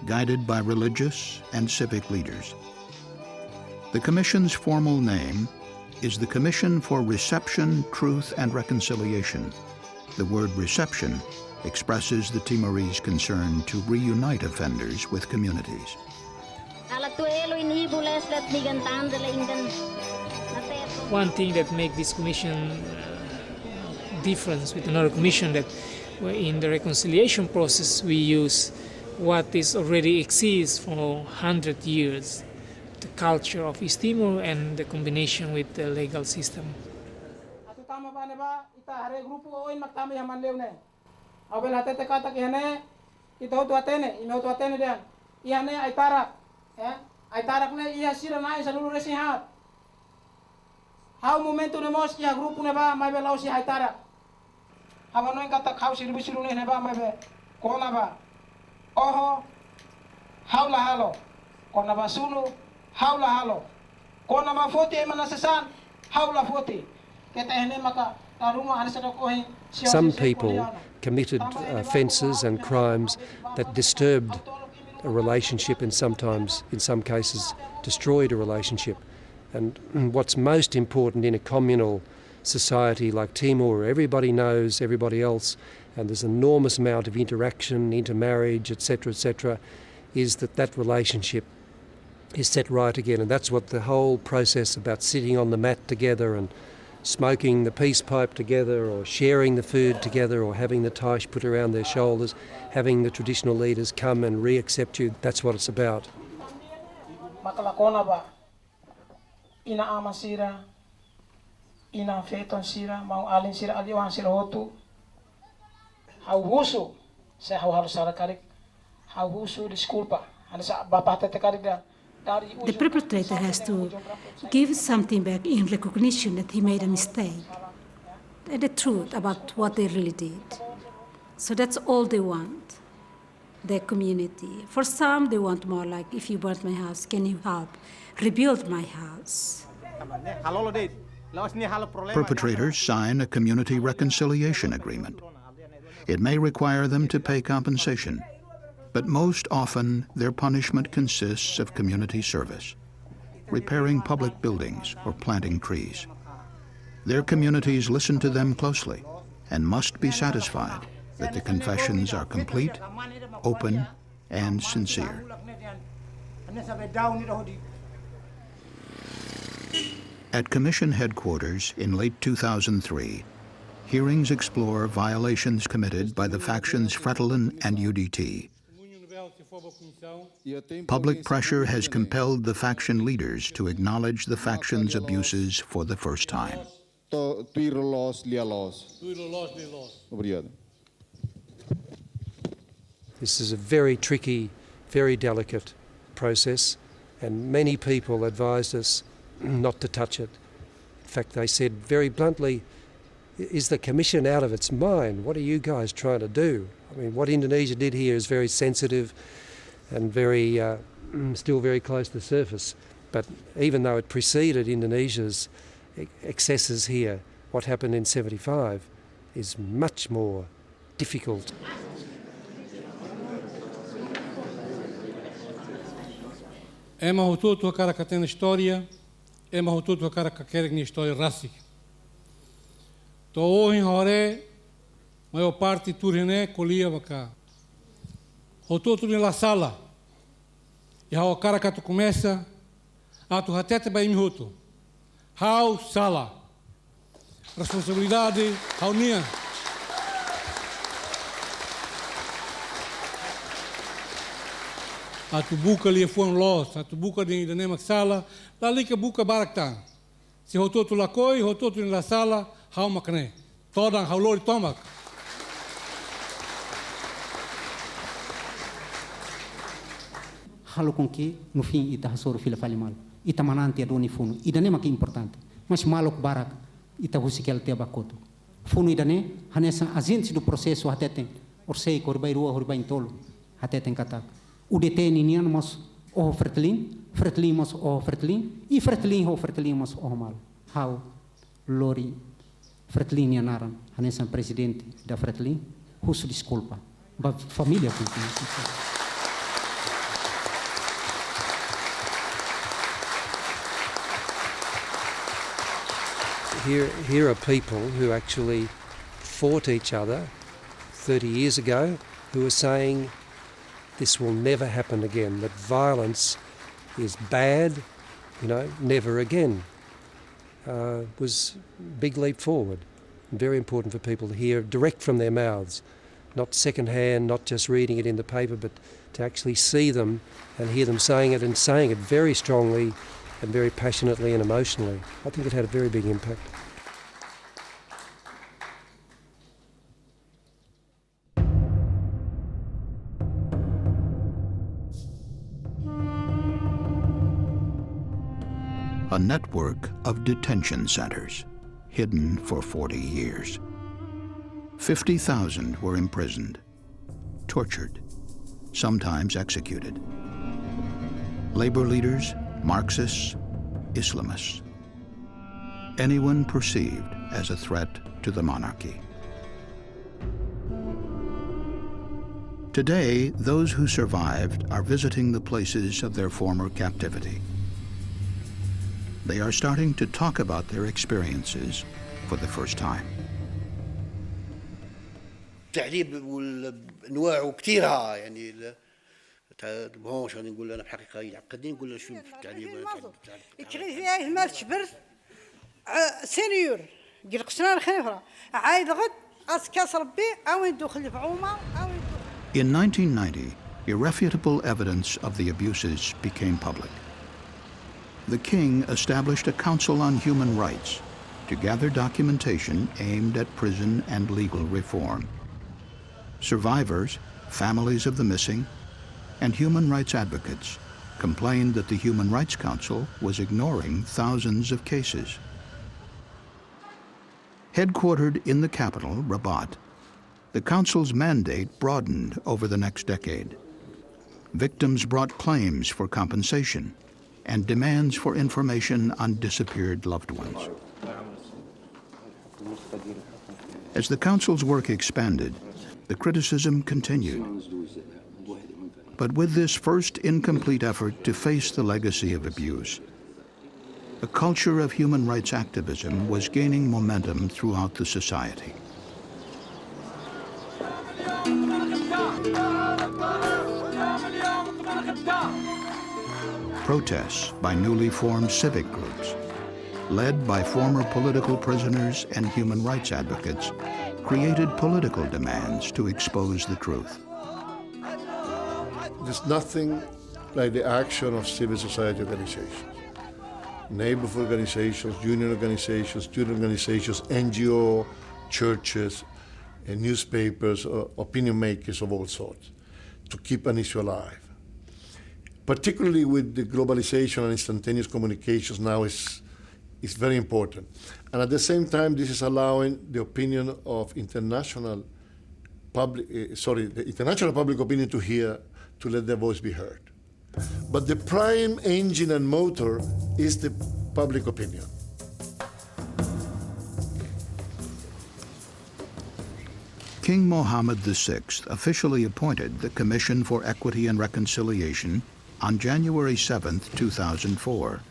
guided by religious and civic leaders. The Commission's formal name is the Commission for Reception, Truth and Reconciliation. The word reception expresses the Timorese concern to reunite offenders with communities. One thing that makes this commission different with another commission, that in the reconciliation process we use what is already exists for 100 years, the culture of East Timor and the combination with the legal system. How momento nemos ia grupo neba mai be lausi haitara. Haba noin kata khau sirbi siru ne neba mai be kona ba. Oho haula halo. Kona ba sunu haula halo. Kona ba foti emana sesan haula foti. Keta hene maka taruma anisada kohi. Some people committed offences and crimes that disturbed a relationship and sometimes, in some cases, destroyed a relationship. And what's most important in a communal society like Timor, where everybody knows everybody else and there's an enormous amount of interaction, intermarriage, etc., is that that relationship is set right again. And that's what the whole process about sitting on the mat together and smoking the peace pipe together, or sharing the food together, or having the taish put around their shoulders, having the traditional leaders come and re-accept you, that's what it's about. Ina ama sira, ina feton sira, mau alin sira aliwan sira hotu. Hau husu, saya hau halus sara karik. Hau husu disculpa. Ana sa bapa tete karik da. The perpetrator has to give something back in recognition that he made a mistake, and the truth about what they really did. So that's all they want, their community. For some, they want more like, if you burnt my house, can you help rebuild my house? Perpetrators sign a community reconciliation agreement. It may require them to pay compensation, but most often their punishment consists of community service, repairing public buildings or planting trees. Their communities listen to them closely and must be satisfied that the confessions are complete, open, and sincere. At Commission headquarters in late 2003, hearings explore violations committed by the factions Fretilin and UDT. Public pressure has compelled the faction leaders to acknowledge the faction's abuses for the first time. This is a very tricky, very delicate process, and many people advised us not to touch it. In fact, they said very bluntly, is the Commission out of its mind? What are you guys trying to do? I mean, what Indonesia did here is very sensitive and very, still very close to the surface. But even though it preceded Indonesia's excesses here, what happened in 75 is much more difficult. É mahututu a cara que tem história, é mahututu a cara que quer que história raci. To hoje hore, maior parte turine colia vaca. Hututu na sala. E a cara que tu começa, a tu hatete vai me hutu. Hau sala. Responsabilidade hau nia. A tu buka li fuan los, a tu buka de nema sala, la lika buka baraktan. Se hototu la koi, hototu na sala, hau makne. Todan hau lori tomak. Halo konki no fim ita hasoro fila falimal. ita manante adoni funu idane maki importante mas malok barak ita husikel te bakoto funu idane hanesa agente do processo hateten orsei korbai rua horbai tolo hateten katak udt ninian mas o fretlin mas o fretlin e fretlin ho fretlin mas o mal how lori fretlin yanaran hanesa presidente da fretlin husu desculpa ba família com Here are people who actually fought each other 30 years ago who are saying this will never happen again, that violence is bad, never again. Was a big leap forward. Very important for people to hear direct from their mouths, not second-hand, not just reading it in the paper, but to actually see them and hear them saying it, and saying it very strongly and very passionately and emotionally. I think it had a very big impact. A network of detention centers, hidden for 40 years. 50,000 were imprisoned, tortured, sometimes executed. Labor leaders, Marxists, Islamists. Anyone perceived as a threat to the monarchy. Today, those who survived are visiting the places of their former captivity. They are starting to talk about their experiences for the first time. التعذيب والانواع كثيره يعني ماهوش غادي نقول انا بحقيقه يعقدني نقول له شو في التعذيب يكري فيها مال تشبر سينيور قال قسنا الخيفره عايد غد اسكاس ربي او ندخل في عومه او In 1990, irrefutable evidence of the abuses became public. The king established a Council on Human Rights to gather documentation aimed at prison and legal reform. Survivors, families of the missing, and human rights advocates complained that the Human Rights Council was ignoring thousands of cases. Headquartered in the capital, Rabat, the Council's mandate broadened over the next decade. Victims brought claims for compensation and demands for information on disappeared loved ones. As the Council's work expanded, the criticism continued. But with this first incomplete effort to face the legacy of abuse, a culture of human rights activism was gaining momentum throughout the society. Protests by newly formed civic groups, led by former political prisoners and human rights advocates, created political demands to expose the truth. There's nothing like the action of civil society organizations, neighborhood organizations, union organizations, student organizations, NGO, churches, and newspapers, opinion makers of all sorts, to keep an issue alive. Particularly with the globalization and instantaneous communications now is very important. And at the same time, this is allowing the opinion of the international public opinion to let their voice be heard. But the prime engine and motor is the public opinion. King Mohammed VI officially appointed the Commission for Equity and Reconciliation on January 7, 2004.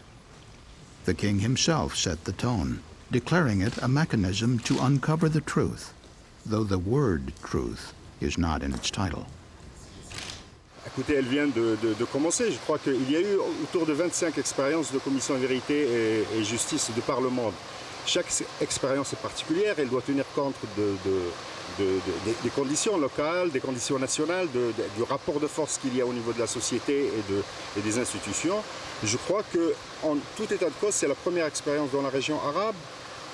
The king himself set the tone, declaring it a mechanism to uncover the truth, though the word truth is not in its title. Écoutez, elle vient de commencer. Je crois qu'il y a eu autour de 25 expériences de commission vérité et justice de par le monde. Chaque expérience est particulière, elle doit tenir compte des conditions locales, des conditions nationales, du rapport de force qu'il y a au niveau de la société et des institutions. Je crois qu'en tout état de cause, c'est la première expérience dans la région arabe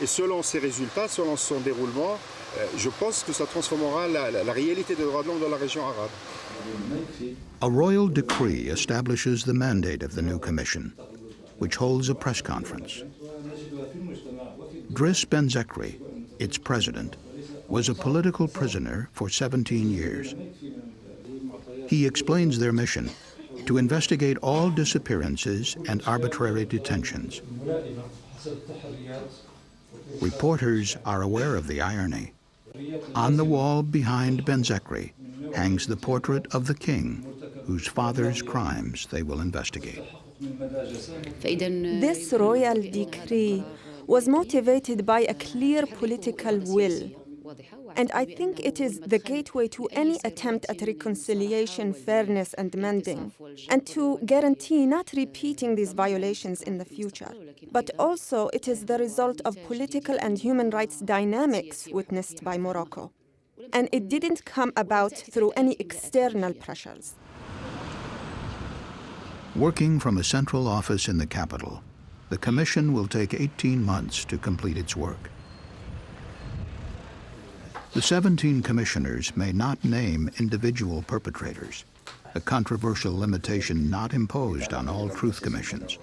et selon ses résultats, selon son déroulement, je pense que ça transformera la réalité des droits de l'homme dans la région arabe. A royal decree establishes the mandate of the new commission. which holds a press conference. Driss Ben-Zekri, its president, was a political prisoner for 17 years. He explains their mission: to investigate all disappearances and arbitrary detentions. Reporters are aware of the irony. On the wall behind Ben-Zekri hangs the portrait of the king, whose father's crimes they will investigate. This royal decree was motivated by a clear political will. And I think it is the gateway to any attempt at reconciliation, fairness, and mending, and to guarantee not repeating these violations in the future. But also, it is the result of political and human rights dynamics witnessed by Morocco. And it didn't come about through any external pressures. Working from a central office in the capital, the Commission will take 18 months to complete its work. The 17 commissioners may not name individual perpetrators, a controversial limitation not imposed on all truth commissions.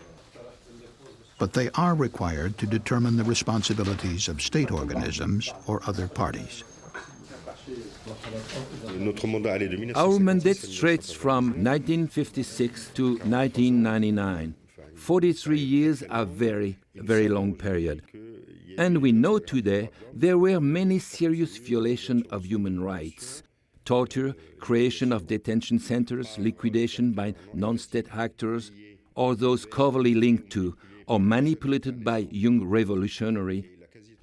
But they are required to determine the responsibilities of state organisms or other parties. Our mandate stretches from 1956 to 1999. 43 years are a very long period. And we know today there were many serious violations of human rights. Torture, creation of detention centers, liquidation by non-state actors, or those covertly linked to or manipulated by young revolutionaries,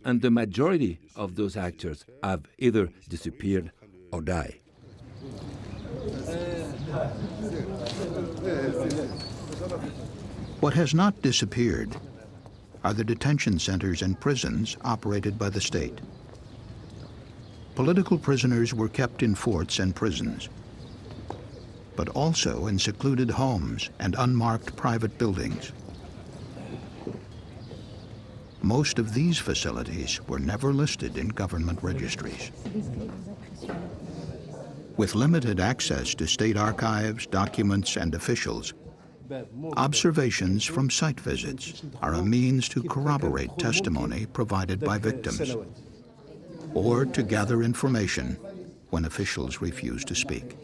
and the majority of those actors have either disappeared or died. What has not disappeared are the detention centers and prisons operated by the state. Political prisoners were kept in forts and prisons, but also in secluded homes and unmarked private buildings. Most of these facilities were never listed in government registries. With limited access to state archives, documents, and officials, observations from site visits are a means to corroborate testimony provided by victims, or to gather information when officials refuse to speak.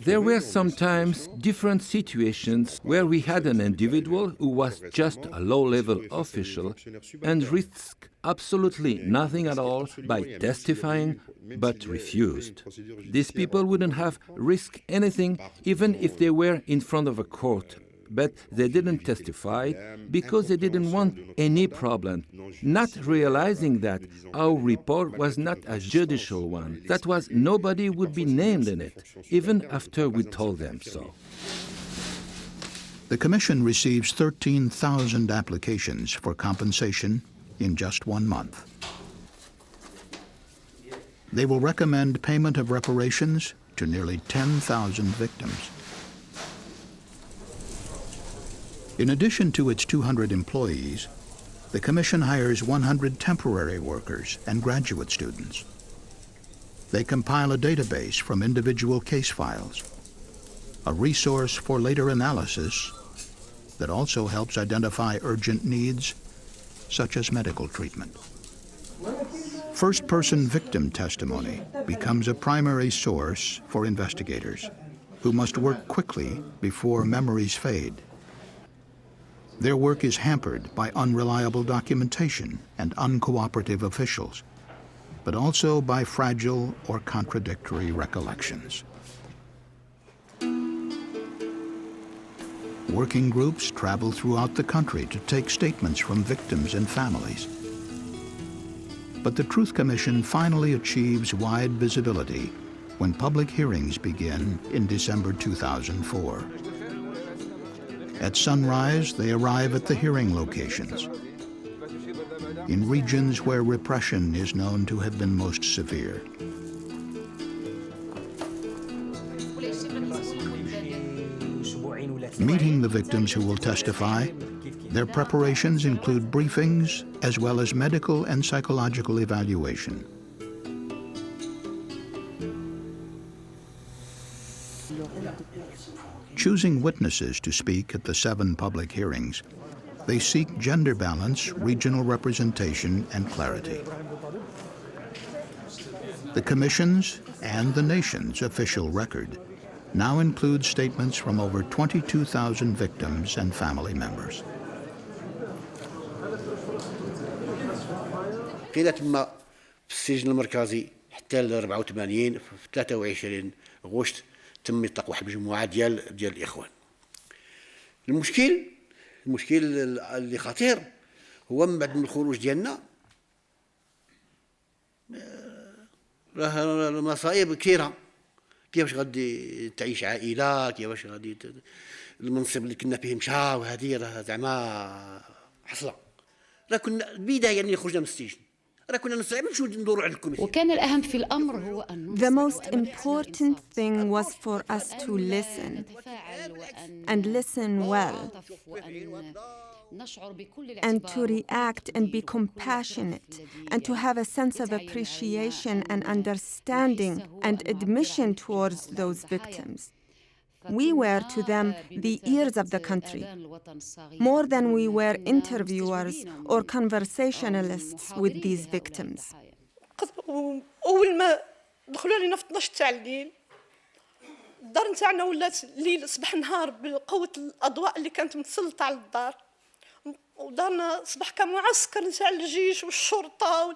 There were sometimes different situations where we had an individual who was just a low-level official and risked absolutely nothing at all by testifying, but refused. These people wouldn't have risked anything even if they were in front of a court, but they didn't testify because they didn't want any problem, not realizing that our report was not a judicial one. That was, nobody would be named in it, even after we told them so. The Commission receives 13,000 applications for compensation in just 1 month. They will recommend payment of reparations to nearly 10,000 victims. In addition to its 200 employees, the Commission hires 100 temporary workers and graduate students. They compile a database from individual case files, a resource for later analysis that also helps identify urgent needs, such as medical treatment. First-person victim testimony becomes a primary source for investigators, who must work quickly before memories fade. Their work is hampered by unreliable documentation and uncooperative officials, but also by fragile or contradictory recollections. Working groups travel throughout the country to take statements from victims and families. But the Truth Commission finally achieves wide visibility when public hearings begin in December 2004. At sunrise, they arrive at the hearing locations, in regions where repression is known to have been most severe. Meeting the victims who will testify, their preparations include briefings as well as medical and psychological evaluation. Choosing witnesses to speak at the 7 public hearings, they seek gender balance, regional representation, and clarity. The Commission's and the nation's official record now includes statements from over 22,000 victims and family members. قيل تم في السجن المركزي حتى ل 84 في 23 غشت تم يطلق واحد المجموعه ديال الاخوان. المشكل اللي خطير هو من بعد من الخروج ديالنا راه المصائب كثيره. كيفاش غادي تعيش عائله، كيفاش غادي المنصب اللي كنا فيه مشى، وهذه راه زعما حصله. راه كنا البدايه يعني خرجنا من السجن راه كنا نستطيع نمشيو ندوروا على الكوميسيون. وكان الأهم في الأمر هو أن The most important thing was for us to listen, and listen well, and to react and be compassionate, and to have a sense of appreciation and understanding and admission towards those victims. We were to them the ears of the country, more than we were interviewers or conversationalists with these victims. أول ما دخلوا علينا في 12 تاع الليل الدار نتاعنا ولات ليل صباح نهار بقوة الأضواء اللي كانت متسلطة على الدار، ودارنا صباح كمعسكر نتاع الجيش والشرطة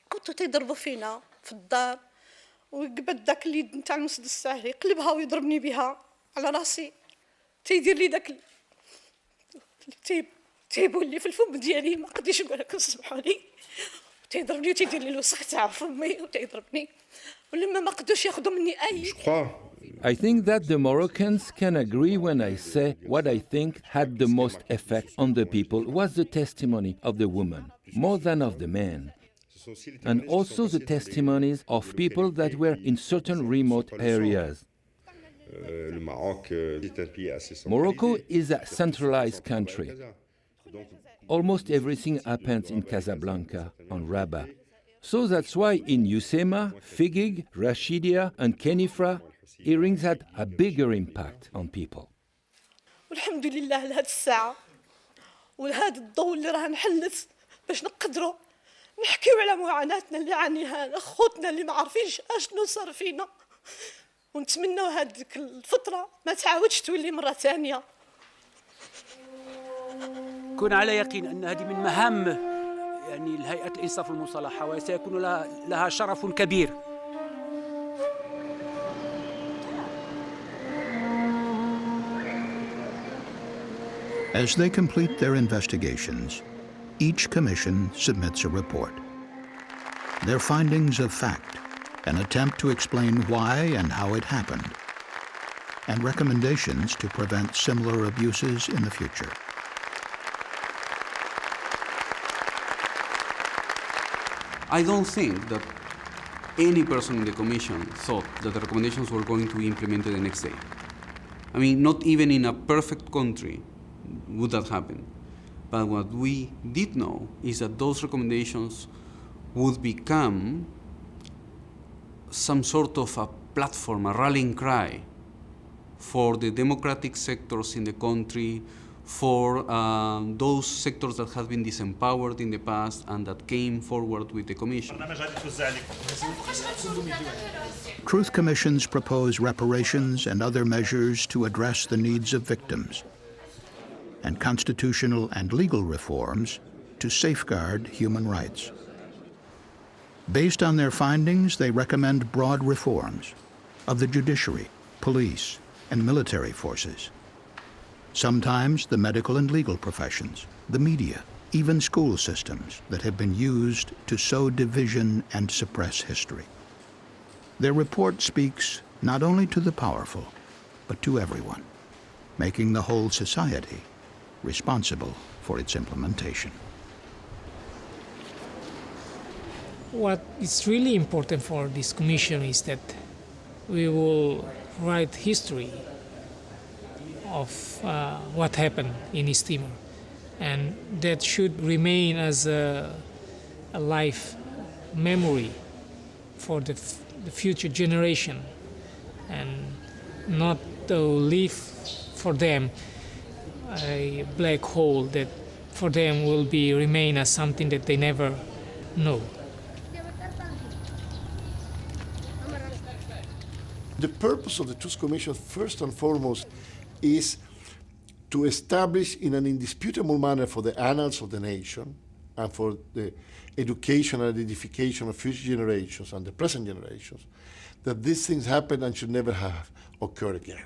كنتو تيضربوا فينا في الدار، وقبل داك اليد نتاع المسدس الساهري يقلبها ويضربني بها على راسي، تيدير لي داك تيبول في الفم ديالي ما قديش نقول لكم سمحوا لي، تيضربني وتيدير لي الوسخ تاع فمي وتيضربني، ولما ما قدوش ياخذوا مني اي. I think that the Moroccans can agree when I say what I think had the most effect on the people was the testimony of the woman, more than of the men, and also the testimonies of people that were in certain remote areas. Morocco is a centralized country. Almost everything happens in Casablanca, on Rabat. So that's why in Usema, Figig, Rashidia, and Kenifra, hearings had a bigger impact on people. والحمد لله لهاد الساعة ولهاد الضوء اللي راه نحلت باش نقدروا نحكيو على معاناتنا اللي عانيها خوتنا اللي ما عارفينش اشنو صار فينا، ونتمنوا هذيك الفترة ما تعاودش تولي مرة ثانية. كن على يقين أن هذه من مهام يعني الهيئة الإنصاف والمصالحة، وسيكون لها شرف كبير. As they complete their investigations, each commission submits a report. Their findings of fact, an attempt to explain why and how it happened, and recommendations to prevent similar abuses in the future. I don't think that any person in the Commission thought that the recommendations were going to be implemented the next day. I mean, not even in a perfect country would that happen. But what we did know is that those recommendations would become some sort of a platform, a rallying cry for the democratic sectors in the country, for those sectors that have been disempowered in the past and that came forward with the Commission. Truth Commissions propose reparations and other measures to address the needs of victims, and constitutional and legal reforms to safeguard human rights. Based on their findings, they recommend broad reforms of the judiciary, police, and military forces. Sometimes the medical and legal professions, the media, even school systems that have been used to sow division and suppress history. Their report speaks not only to the powerful, but to everyone, making the whole society responsible for its implementation. What is really important for this commission is that we will write history of what happened in East Timor, and that should remain as a life memory for the future generation, and not to leave for them a black hole that for them will remain as something that they never know. The purpose of the Truth Commission, first and foremost, is to establish in an indisputable manner for the annals of the nation and for the education and edification of future generations and the present generations that these things happen and should never have occurred again.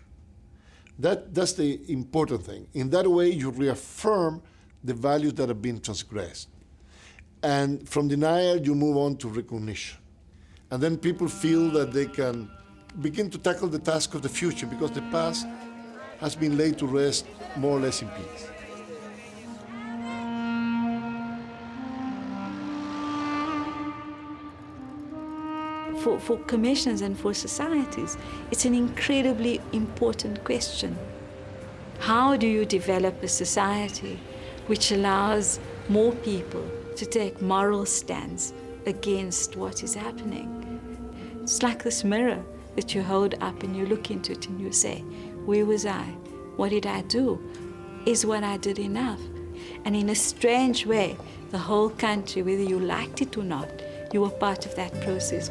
That's the important thing. In that way, you reaffirm the values that have been transgressed. And from denial, you move on to recognition. And then people feel that they can begin to tackle the task of the future because the past has been laid to rest more or less in peace. For commissions and for societies, it's an incredibly important question. How do you develop a society which allows more people to take moral stands against what is happening? It's like this mirror that you hold up and you look into it and you say, where was I? What did I do? Is what I did enough? And in a strange way, the whole country, whether you liked it or not, you were part of that process.